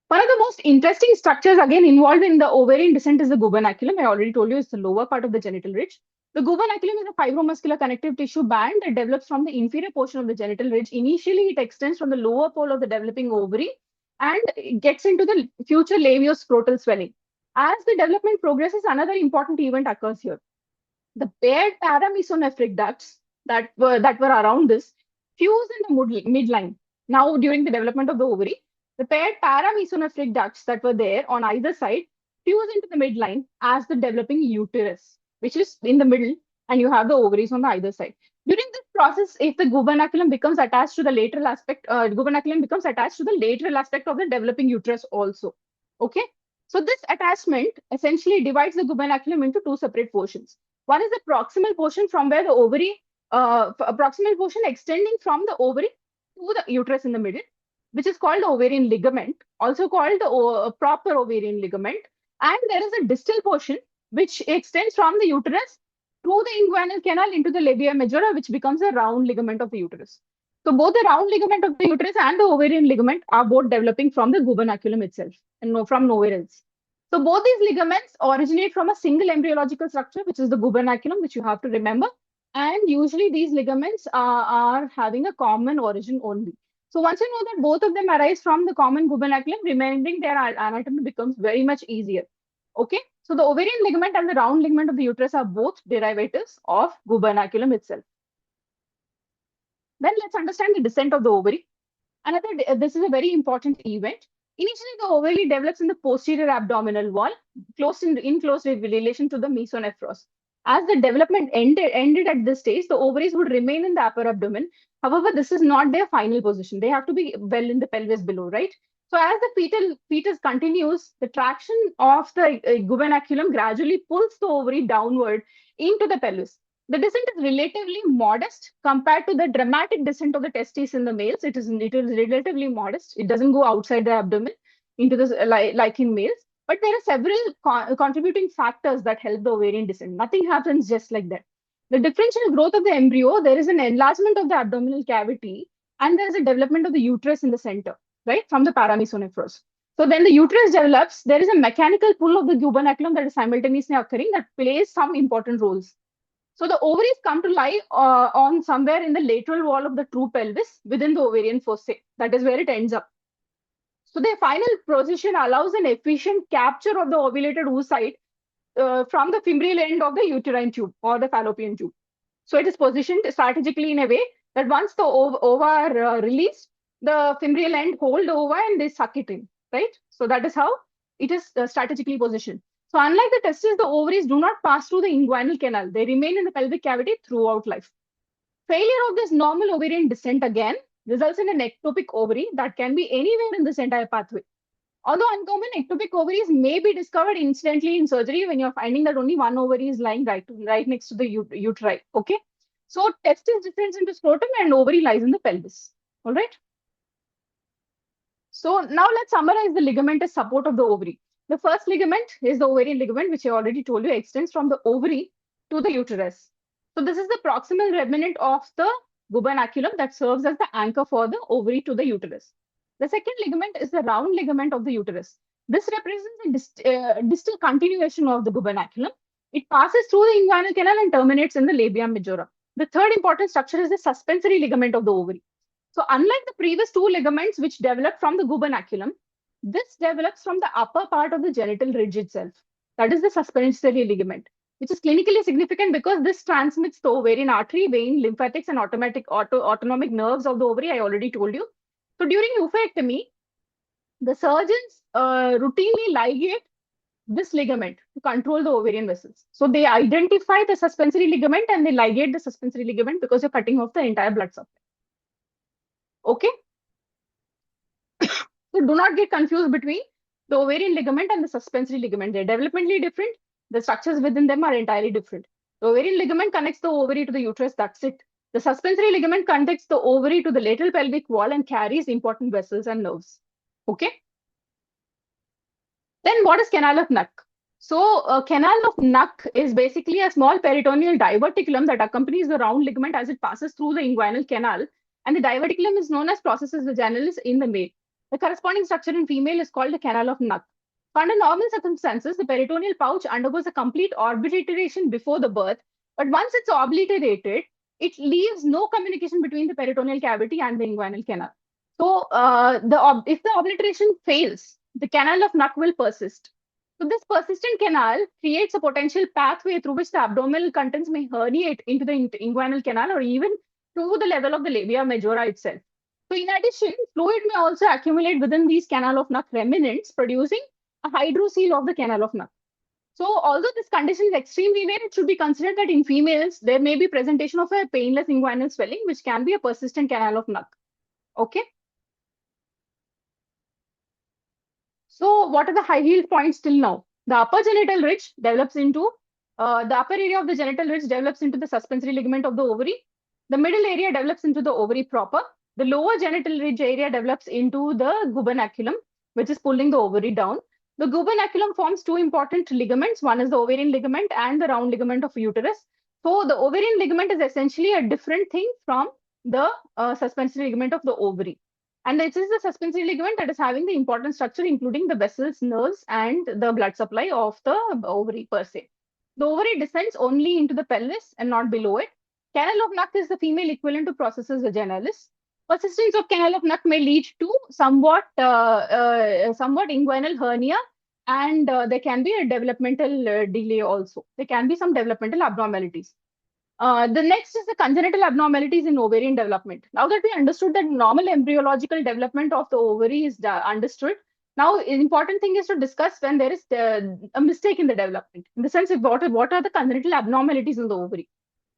[SPEAKER 1] One of the most interesting structures again involved in the ovarian descent is the gubernaculum. I already told you it's the lower part of the genital ridge. The gubernaculum is a fibromuscular connective tissue band that develops from the inferior portion of the genital ridge. Initially, it extends from the lower pole of the developing ovary and gets into the future labioscrotal swelling. As the development progresses, another important event occurs here. The paired paramesonephric ducts that were around this fuse in the midline. Now, during the development of the ovary, the paired paramesonephric ducts that were there on either side fuse into the midline as the developing uterus, which is in the middle, and you have the ovaries on the either side. During this process, if the gubernaculum becomes attached to the lateral aspect, gubernaculum becomes attached to the lateral aspect of the developing uterus also. Okay, so this attachment essentially divides the gubernaculum into two separate portions. One is the proximal portion from where the ovary, proximal portion extending from the ovary to the uterus in the middle, which is called the ovarian ligament, also called the proper ovarian ligament. And there is a distal portion which extends from the uterus through the inguinal canal into the labia majora, which becomes a round ligament of the uterus. So both the round ligament of the uterus and the ovarian ligament are both developing from the gubernaculum itself and from nowhere else. So both these ligaments originate from a single embryological structure, which is the gubernaculum, which you have to remember. And usually these ligaments are having a common origin only. So once you know that both of them arise from the common gubernaculum, remembering their anatomy becomes very much easier. Okay, so the ovarian ligament and the round ligament of the uterus are both derivatives of gubernaculum itself. Then let's understand the descent of the ovary. This is a very important event. Initially, the ovary develops in the posterior abdominal wall, in close relation to the mesonephros. As the development ended at this stage, the ovaries would remain in the upper abdomen. However, this is not their final position. They have to be well in the pelvis below, right? So as the fetus continues, the traction of the gubernaculum gradually pulls the ovary downward into the pelvis. The descent is relatively modest compared to the dramatic descent of the testes in the males. It is relatively modest. It doesn't go outside the abdomen into this like in males. But there are several contributing factors that help the ovarian descent. Nothing happens just like that. The differential growth of the embryo, there is an enlargement of the abdominal cavity, and there is a development of the uterus in the center, right, from the paramesonephros. So then the uterus develops, there is a mechanical pull of the gubernaculum that is simultaneously occurring that plays some important roles. So the ovaries come to lie on somewhere in the lateral wall of the true pelvis within the ovarian fossa. That is where it ends up. So their final position allows an efficient capture of the ovulated oocyte from the fimbrial end of the uterine tube or the fallopian tube. So it is positioned strategically in a way that once the ova are released, the fimbrial end hold the ova and they suck it in, right? So that is how it is strategically positioned. So unlike the testes, the ovaries do not pass through the inguinal canal. They remain in the pelvic cavity throughout life. Failure of this normal ovarian descent again results in an ectopic ovary that can be anywhere in this entire pathway. Although uncommon, ectopic ovaries may be discovered incidentally in surgery when you're finding that only one ovary is lying right next to the uteri. Okay, so testis descends into scrotum and ovary lies in the pelvis. All right. So now let's summarize the ligamentous support of the ovary. The first ligament is the ovarian ligament, which I already told you extends from the ovary to the uterus. So this is the proximal remnant of the gubernaculum that serves as the anchor for the ovary to the uterus. The second ligament is the round ligament of the uterus. This represents a distal continuation of the gubernaculum. It passes through the inguinal canal and terminates in the labia majora. The third important structure is the suspensory ligament of the ovary. So unlike the previous two ligaments which develop from the gubernaculum, this develops from the upper part of the genital ridge itself. That is the suspensory ligament. which is clinically significant because this transmits the ovarian artery, vein, lymphatics, and autonomic nerves of the ovary. I already told you. So during oophorectomy, the surgeons routinely ligate this ligament to control the ovarian vessels. So they identify the suspensory ligament and they ligate the suspensory ligament because you're cutting off the entire blood supply. Okay. So do not get confused between the ovarian ligament and the suspensory ligament. They're developmentally different. The structures within them are entirely different. The ovarian ligament connects the ovary to the uterus. That's it. The suspensory ligament connects the ovary to the lateral pelvic wall and carries important vessels and nerves. Okay. Then what is canal of Nuck? So canal of Nuck is basically a small peritoneal diverticulum that accompanies the round ligament as it passes through the inguinal canal. And the diverticulum is known as processus vaginalis in the male. The corresponding structure in female is called the canal of Nuck. Under normal circumstances, the peritoneal pouch undergoes a complete obliteration before the birth. But once it's obliterated, it leaves no communication between the peritoneal cavity and the inguinal canal. So if the obliteration fails, the canal of Nuck will persist. So this persistent canal creates a potential pathway through which the abdominal contents may herniate into the inguinal canal or even to the level of the labia majora itself. So in addition, fluid may also accumulate within these canal of Nuck remnants, producing a hydrocele of the canal of Nuck. So although this condition is extremely rare, it should be considered that in females, there may be presentation of a painless inguinal swelling, which can be a persistent canal of Nuck. Okay. So what are the high yield points till now? The upper genital ridge develops into, the upper area of the genital ridge develops into the suspensory ligament of the ovary. The middle area develops into the ovary proper. The lower genital ridge area develops into the gubernaculum, which is pulling the ovary down. The gubernaculum forms two important ligaments. One is the ovarian ligament and the round ligament of uterus. So the ovarian ligament is essentially a different thing from the suspensory ligament of the ovary. And this is the suspensory ligament that is having the important structure, including the vessels, nerves, and the blood supply of the ovary per se. The ovary descends only into the pelvis and not below it. Canal of Nuck is the female equivalent to processus vaginalis. Persistence of canal of Nuck may lead to somewhat inguinal hernia, and there can be a developmental delay also. There can be some developmental abnormalities. The next is the congenital abnormalities in ovarian development. Now that we understood that normal embryological development of the ovary is understood, now important thing is to discuss when there is a mistake in the development. In the sense of what are the congenital abnormalities in the ovary?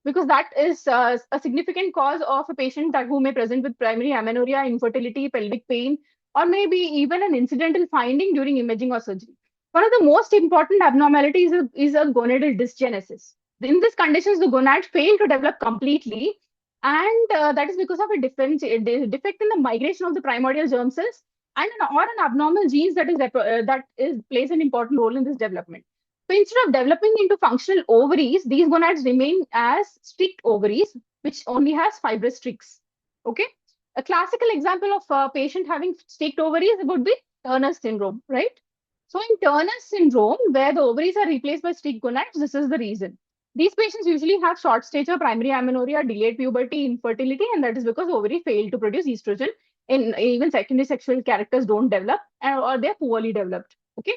[SPEAKER 1] Because that is a significant cause of a patient who may present with primary amenorrhea, infertility, pelvic pain, or maybe even an incidental finding during imaging or surgery. One of the most important abnormalities is a gonadal dysgenesis. In these conditions, the gonads fail to develop completely, and that is because of a defect in the migration of the primordial germ cells and an abnormal genes that plays an important role in this development. So instead of developing into functional ovaries, these gonads remain as streaked ovaries, which only has fibrous streaks. Okay, a classical example of a patient having streaked ovaries would be Turner syndrome, right? So in Turner syndrome, where the ovaries are replaced by streaked gonads, this is the reason. These patients usually have short stature, primary amenorrhea, delayed puberty, infertility, and that is because ovary failed to produce estrogen. And even secondary sexual characters don't develop, or they're poorly developed. Okay.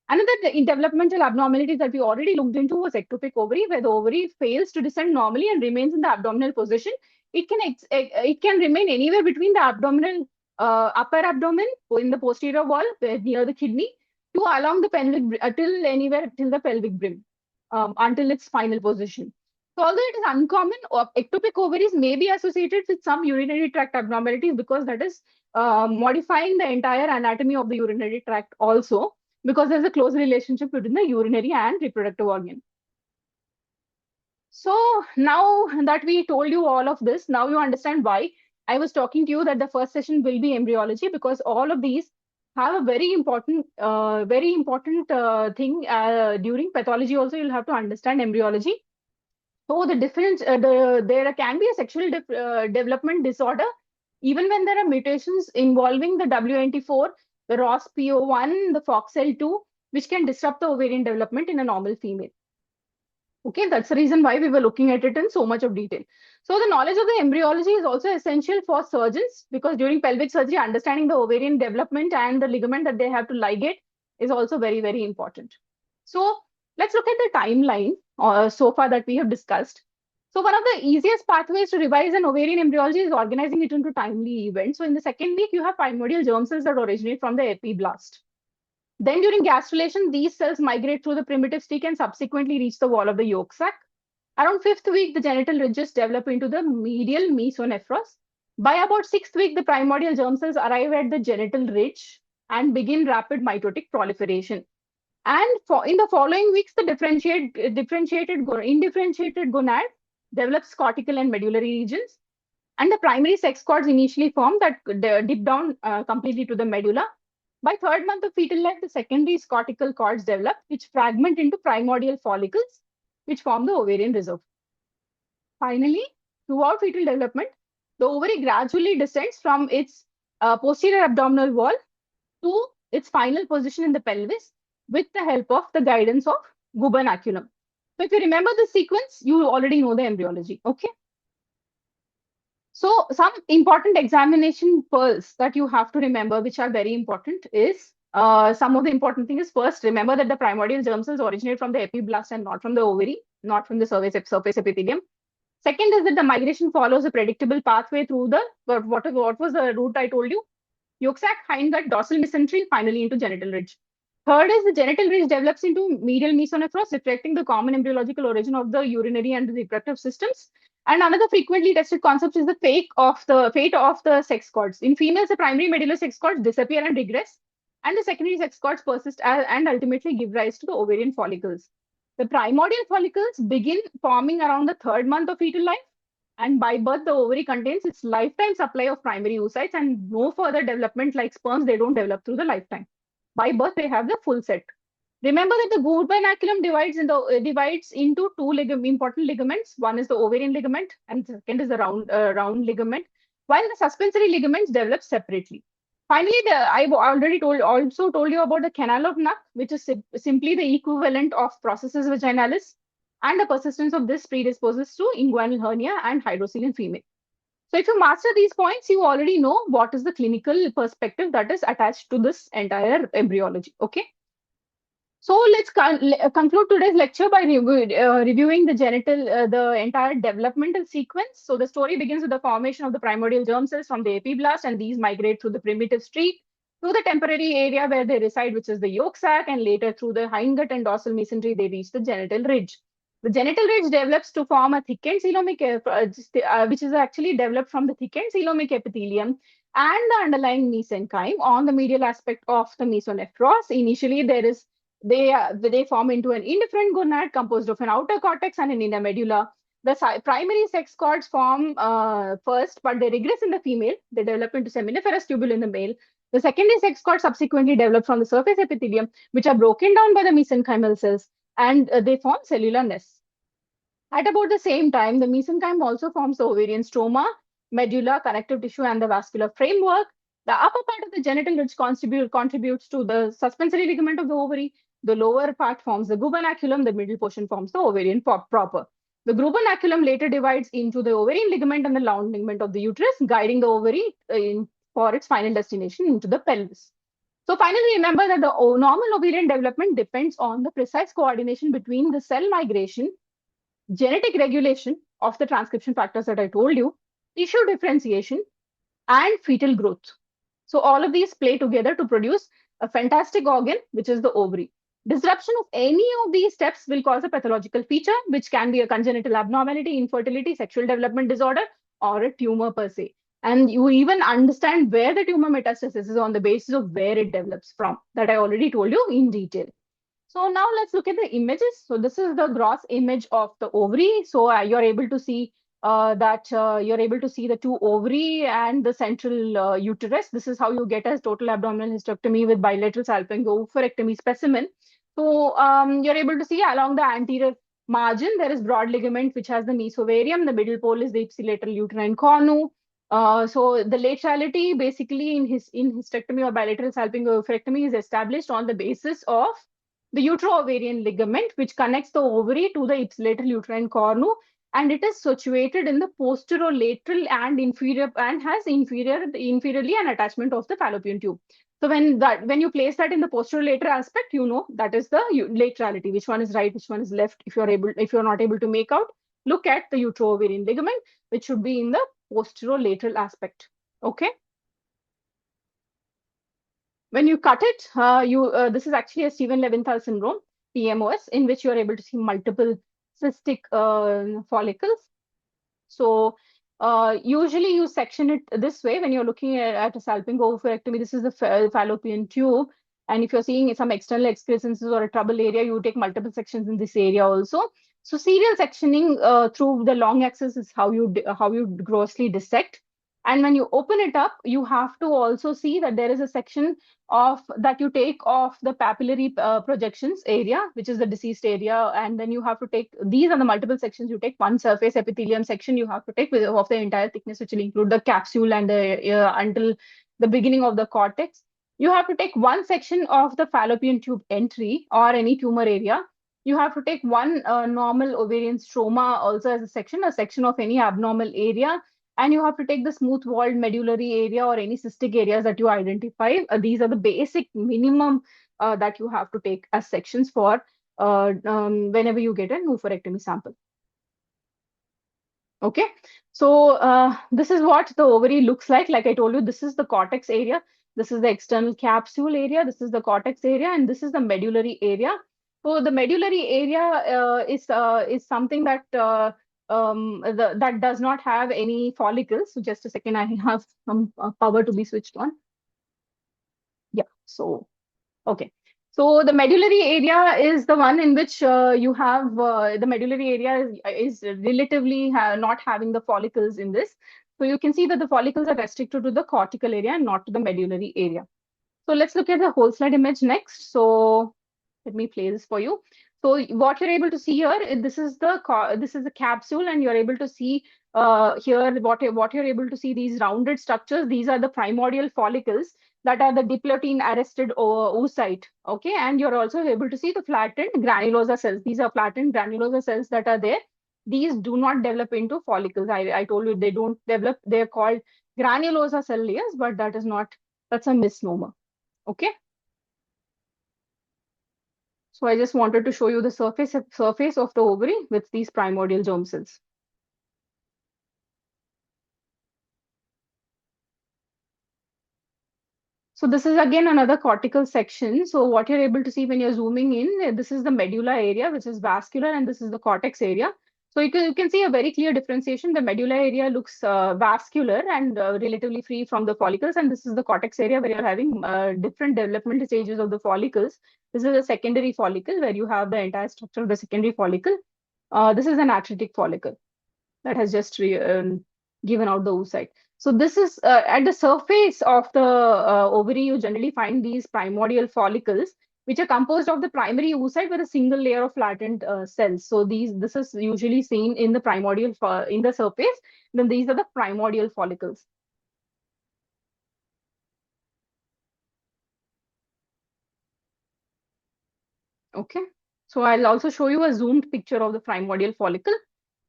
[SPEAKER 1] Another developmental abnormalities that we already looked into was ectopic ovary, where the ovary fails to descend normally and remains in the abdominal position. It can remain anywhere between the abdominal upper abdomen in the posterior wall near the kidney to along the pelvic till the pelvic brim. Until its final position. So although it is uncommon, ectopic ovaries may be associated with some urinary tract abnormalities because that is modifying the entire anatomy of the urinary tract also, because there's a close relationship between the urinary and reproductive organ. So now that we told you all of this, now you understand why I was talking to you that the first session will be embryology, because all of these have a very important thing during pathology. Also, you'll have to understand embryology. So the difference, there can be a sexual development disorder even when there are mutations involving the WNT4, the ROS-PO1, the FOXL2, which can disrupt the ovarian development in a normal female. Okay, that's the reason why we were looking at it in so much of detail. So the knowledge of the embryology is also essential for surgeons, because during pelvic surgery, understanding the ovarian development and the ligament that they have to ligate is also very, very important. So Let's look at the timeline so far that we have discussed. So one of the easiest pathways to revise an ovarian embryology is organizing it into timely events. So in the second week, you have primordial germ cells that originate from the epiblast. Then during gastrulation, these cells migrate through the primitive stick and subsequently reach the wall of the yolk sac. Around fifth week, the genital ridges develop into the medial mesonephros. By about sixth week, the primordial germ cells arrive at the genital ridge and begin rapid mitotic proliferation. And in the following weeks, the indifferentiated gonad develops cortical and medullary regions. And the primary sex cords initially form that dip down completely to the medulla. By third month of fetal life, the secondary cortical cords develop, which fragment into primordial follicles, which form the ovarian reserve. Finally, throughout fetal development, the ovary gradually descends from its posterior abdominal wall to its final position in the pelvis with the help of the guidance of gubernaculum. So if you remember the sequence, you already know the embryology, okay? So some important examination pearls that you have to remember, which are very important, is some of the important things is first, remember that the primordial germ cells originate from the epiblast and not from the ovary, not from the surface epithelium. Second is that the migration follows a predictable pathway through the, what was the route I told you? Yolk sac, hindgut, dorsal mesentery, finally into genital ridge. Third is the genital ridge develops into medial mesonephros, reflecting the common embryological origin of the urinary and the reproductive systems. And another frequently tested concept is the fate of the sex cords. In females, the primary medullary sex cords disappear and regress, and the secondary sex cords persist and ultimately give rise to the ovarian follicles. The primordial follicles begin forming around the third month of fetal life, and by birth, the ovary contains its lifetime supply of primary oocytes, and no further development like sperms, they don't develop through the lifetime. By birth, they have the full set. Remember that the gubernaculum divides into two important ligaments. One is the ovarian ligament, and the second is the round ligament, while the suspensory ligaments develop separately. Finally, I've already also told you about the canal of Nuck, which is simply the equivalent of processus vaginalis, and the persistence of this predisposes to inguinal hernia and hydrocele in female. So if you master these points, you already know what is the clinical perspective that is attached to this entire embryology, okay? So let's conclude today's lecture by reviewing the entire developmental sequence. So the story begins with the formation of the primordial germ cells from the epiblast, and these migrate through the primitive streak to the temporary area where they reside, which is the yolk sac, and later through the hindgut and dorsal mesentery, they reach the genital ridge. The genital ridge develops to form a thickened coelomic, which is actually developed from the thickened coelomic epithelium and the underlying mesenchyme on the medial aspect of the mesonephros. Initially, they form into an indifferent gonad composed of an outer cortex and an inner medulla. The primary sex cords form first, but they regress in the female. They develop into seminiferous tubule in the male. The secondary sex cords subsequently develop from the surface epithelium, which are broken down by the mesenchymal cells, and they form cellular nests. At about the same time, the mesenchyme also forms the ovarian stroma, medulla, connective tissue, and the vascular framework. The upper part of the genital ridge contributes to the suspensory ligament of the ovary. The lower part forms the gubernaculum. The middle portion forms the ovarian proper. The gubernaculum later divides into the ovarian ligament and the round ligament of the uterus, guiding the ovary for its final destination into the pelvis. So finally, remember that the normal ovarian development depends on the precise coordination between the cell migration, genetic regulation of the transcription factors that I told you, tissue differentiation, and fetal growth. So all of these play together to produce a fantastic organ, which is the ovary. Disruption of any of these steps will cause a pathological feature, which can be a congenital abnormality, infertility, sexual development disorder, or a tumor per se. And you even understand where the tumor metastasis is on the basis of where it develops from, that I already told you in detail. So now let's look at the images. So this is the gross image of the ovary. So you're able to see the two ovary and the central uterus. This is how you get a total abdominal hysterectomy with bilateral salpingo-oophorectomy specimen. So you're able to see along the anterior margin, there is broad ligament which has the mesovarium. The middle pole is the ipsilateral uterine cornu. So the laterality basically in hysterectomy or bilateral salpingo-oophorectomy is established on the basis of the uterovarian ligament, which connects the ovary to the ipsilateral uterine cornu, and it is situated in the posterolateral and inferior and has inferiorly an attachment of the fallopian tube. So when you place that in the posterolateral aspect, you know that is the laterality. Which one is right, which one is left. If you're not able to make out, look at the uterovarian ligament, which should be in the posterolateral aspect. Okay. When you cut it, this is actually a Stephen Leventhal syndrome, PMOS, in which you are able to see multiple cystic follicles. So usually you section it this way when you're looking at a salpingo-oophorectomy. This is the fallopian tube. And if you're seeing some external excrescences or a trouble area, you take multiple sections in this area also. So serial sectioning through the long axis is how you grossly dissect. And when you open it up, you have to also see that there is a section of that you take off the papillary projections area, which is the deceased area. And then you have to take, these are the multiple sections you take. One surface epithelium section you have to take of the entire thickness, which will include the capsule and the until the beginning of the cortex. You have to take one section of the fallopian tube entry or any tumor area. You have to take one normal ovarian stroma also as a section of any abnormal area, and you have to take the smooth walled medullary area or any cystic areas that you identify. These are the basic minimum that you have to take as sections for whenever you get an oophorectomy sample. Okay, so this is what the ovary looks like. Like I told you, this is the cortex area, this is the external capsule area, this is the cortex area, and this is the medullary area. So the medullary area is something that that does not have any follicles. So just a second, I have some power to be switched on. Yeah, so okay. So the medullary area is the one in which you have the medullary area is relatively not having the follicles in this. So you can see that the follicles are restricted to the cortical area and not to the medullary area. So let's look at the whole slide image next. So let me play this for you. So what you're able to see here, this is the capsule, and you're able to see here what you're able to see, these rounded structures. These are the primordial follicles that are the diplotin arrested oocyte. Okay, and you're also able to see the flattened granulosa cells. These are flattened granulosa cells that are there. These do not develop into follicles. I told you they don't develop. They're called granulosa cell layers, but that's a misnomer. Okay. So I just wanted to show you the surface of the ovary with these primordial germ cells. So this is again another cortical section. So what you're able to see when you're zooming in, this is the medulla area, which is vascular, and this is the cortex area. So you can see a very clear differentiation. The medulla area looks vascular and relatively free from the follicles, and this is the cortex area where you're having different developmental stages of the follicles. This is a secondary follicle where you have the entire structure of the secondary follicle. This is an atretic follicle that has just given out the oocyte. So this is at the surface of the ovary, you generally find these primordial follicles, which are composed of the primary oocyte with a single layer of flattened cells. So this is usually seen in the primordial in the surface. Then these are the primordial follicles. Okay. So I'll also show you a zoomed picture of the primordial follicle.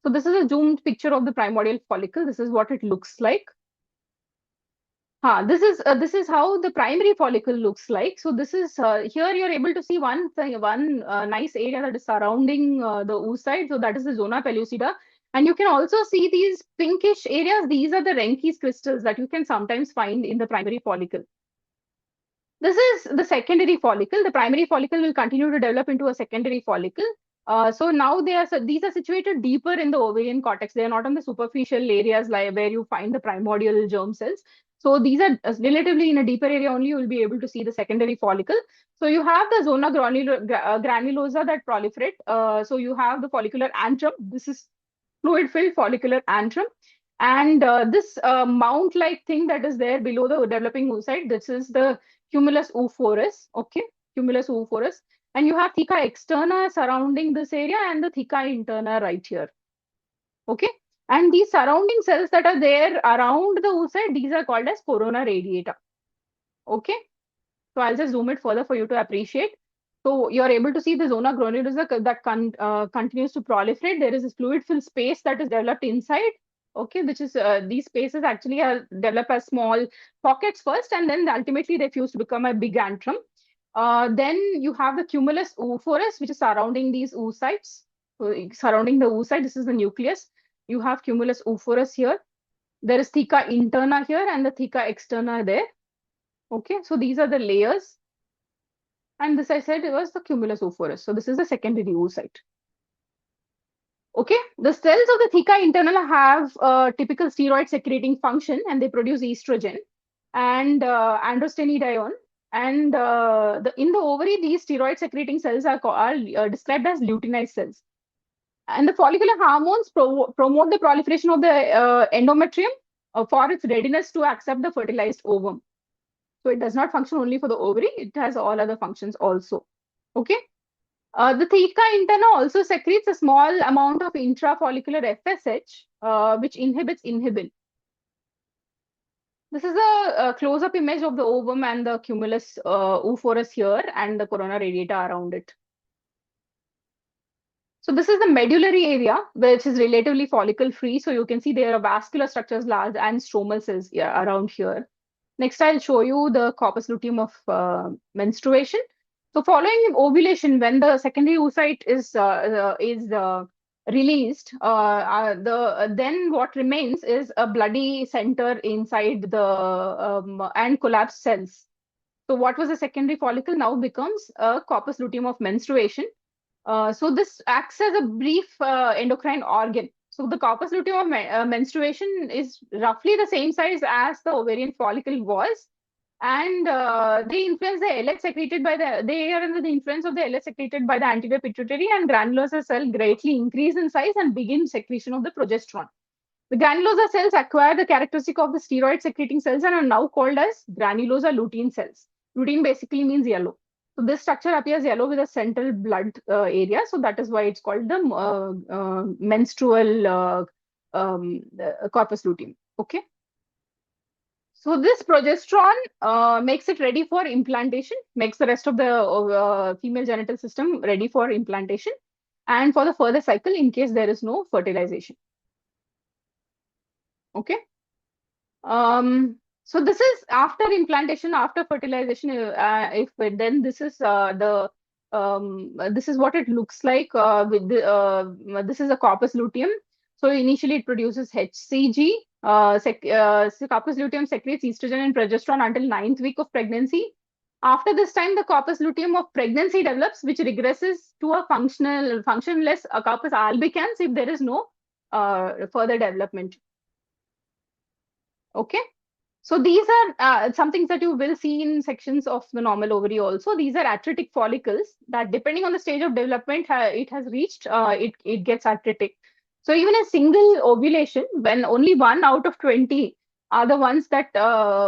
[SPEAKER 1] So this is a zoomed picture of the primordial follicle. This is what it looks like. This is how the primary follicle looks like. So this is here you're able to see one thing, one nice area that is surrounding the oocyte. So that is the zona pellucida. And you can also see these pinkish areas. These are the Ranke's crystals that you can sometimes find in the primary follicle. This is the secondary follicle. The primary follicle will continue to develop into a secondary follicle. So now these are situated deeper in the ovarian cortex. They are not on the superficial areas like where you find the primordial germ cells. So these are relatively in a deeper area only. You will be able to see the secondary follicle. So you have the zona granulosa that proliferate. So you have the follicular antrum. This is fluid-filled follicular antrum. And this mount-like thing that is there below the developing oocyte, this is the cumulus oophorus, okay, cumulus oophorus. And you have theca externa surrounding this area and the theca interna right here, okay. And these surrounding cells that are there around the oocyte, these are called as corona radiata, okay. So I'll just zoom it further for you to appreciate. So you're able to see the zona granulosa that continues to proliferate. There is this fluid-filled space that is developed inside. okay, which is these spaces actually develop as small pockets first, and then ultimately they fuse to become a big antrum. Then you have the cumulus oophorus, which is surrounding these oocytes. Surrounding the oocyte, this is the nucleus. You have cumulus oophorus here. There is theca interna here and the theca externa there. Okay, so these are the layers. And this I said it was the cumulus oophorus. So this is the secondary oocyte. Okay, the cells of the theca internal have a typical steroid secreting function and they produce estrogen and androstenedione. And in the ovary, these steroid secreting cells are described as luteinized cells. And the follicular hormones promote the proliferation of the endometrium for its readiness to accept the fertilized ovum. So it does not function only for the ovary, it has all other functions also. Okay. The theca interna also secretes a small amount of intrafollicular FSH, which inhibits inhibin. This is a close-up image of the ovum and the cumulus oophorus here and the corona radiata around it. So this is the medullary area, which is relatively follicle-free. So you can see there are vascular structures large and stromal cells around here. Next, I'll show you the corpus luteum of menstruation. So following ovulation, when the secondary oocyte is released, then what remains is a bloody center inside the and collapsed cells. So what was a secondary follicle now becomes a corpus luteum of menstruation. So this acts as a brief endocrine organ. So the corpus luteum of menstruation is roughly the same size as the ovarian follicle was, and they influence the LH secreted by they are under the influence of the LH secreted by the anterior pituitary, and granulosa cell greatly increase in size and begin secretion of the progesterone. The granulosa cells acquire the characteristic of the steroid secreting cells and are now called as granulosa lutein cells. Lutein basically means yellow. So this structure appears yellow with a central blood area. So that is why it's called the menstrual corpus luteum. Okay. So this progesterone makes it ready for implantation, makes the rest of the female genital system ready for implantation and for the further cycle in case there is no fertilization. Okay. So this is after implantation, after fertilization. If then this is this is what it looks like. This is a corpus luteum. So initially it produces HCG. So corpus luteum secretes estrogen and progesterone until 9th week of pregnancy. After this time, the corpus luteum of pregnancy develops, which regresses to a functionless corpus albicans if there is no further development. Okay. So these are some things that you will see in sections of the normal ovary also. These are atretic follicles that depending on the stage of development it has reached, it gets atretic. So even a single ovulation, when only 1 out of 20 are the ones that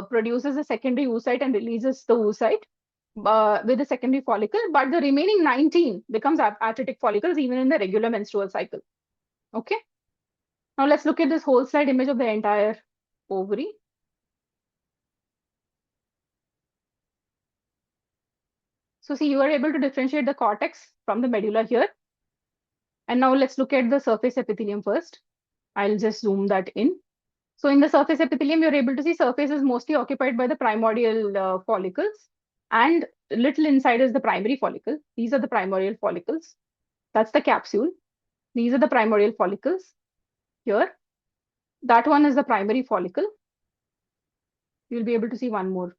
[SPEAKER 1] produces a secondary oocyte and releases the oocyte with a secondary follicle, but the remaining 19 becomes atretic follicles even in the regular menstrual cycle. Okay. Now let's look at this whole slide image of the entire ovary. So see, you are able to differentiate the cortex from the medulla here. And now let's look at the surface epithelium first. I'll just zoom that in. So in the surface epithelium, you're able to see surface is mostly occupied by the primordial follicles, and little inside is the primary follicle. These are the primordial follicles. That's the capsule. These are the primordial follicles here. That one is the primary follicle. You'll be able to see one more.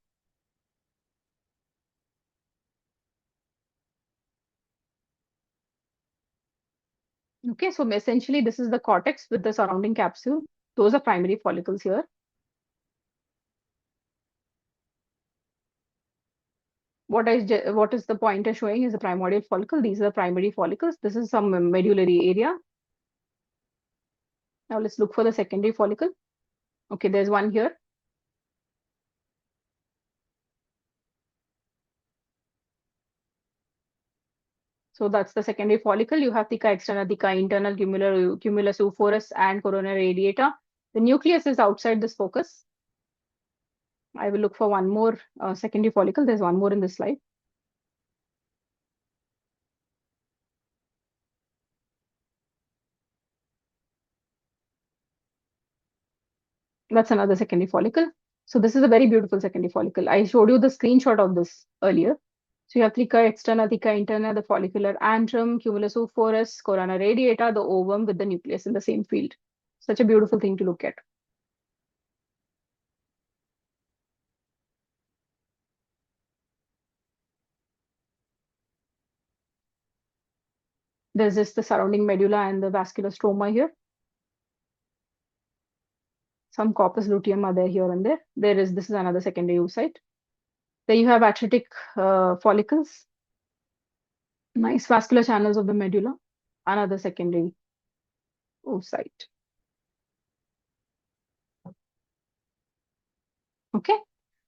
[SPEAKER 1] Okay, so essentially this is the cortex with the surrounding capsule. Those are primary follicles here. What is the pointer showing is the primordial follicle. These are the primary follicles. This is some medullary area. Now let's look for the secondary follicle. Okay, there's one here. So that's the secondary follicle. You have theca externa, theca internal, cumulus oophorus, and corona radiata. The nucleus is outside this focus. I will look for one more secondary follicle. There's one more in this slide. That's another secondary follicle. So this is a very beautiful secondary follicle. I showed you the screenshot of this earlier. So you have theca externa, theca interna, the follicular antrum, cumulus oophorus, corona radiata, the ovum with the nucleus in the same field. Such a beautiful thing to look at. There's just the surrounding medulla and the vascular stroma here. Some corpus luteum are there here and there. This is another secondary oocyte. Then you have atretic follicles, nice vascular channels of the medulla, another secondary oocyte. Okay,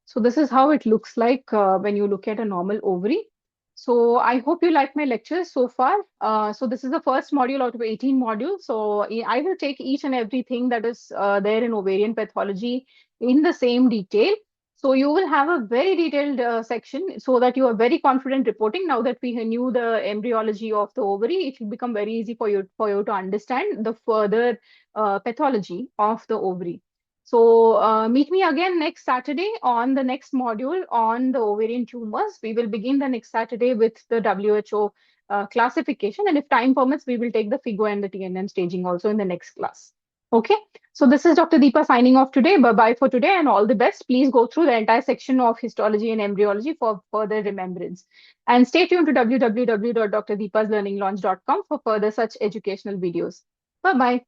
[SPEAKER 1] so this is how it looks like when you look at a normal ovary. So I hope you like my lectures so far. So this is the first module out of 18 modules. So I will take each and everything that is there in ovarian pathology in the same detail. So you will have a very detailed section so that you are very confident reporting. Now that we knew the embryology of the ovary, it will become very easy for you to understand the further pathology of the ovary. So meet me again next Saturday on the next module on the ovarian tumors. We will begin the next Saturday with the WHO classification. And if time permits, we will take the FIGO and the TNM staging also in the next class. Okay. So this is Dr. Deepa signing off today. Bye-bye for today and all the best. Please go through the entire section of histology and embryology for further remembrance. And stay tuned to www.drdeepaslearninglaunch.com for further such educational videos. Bye-bye.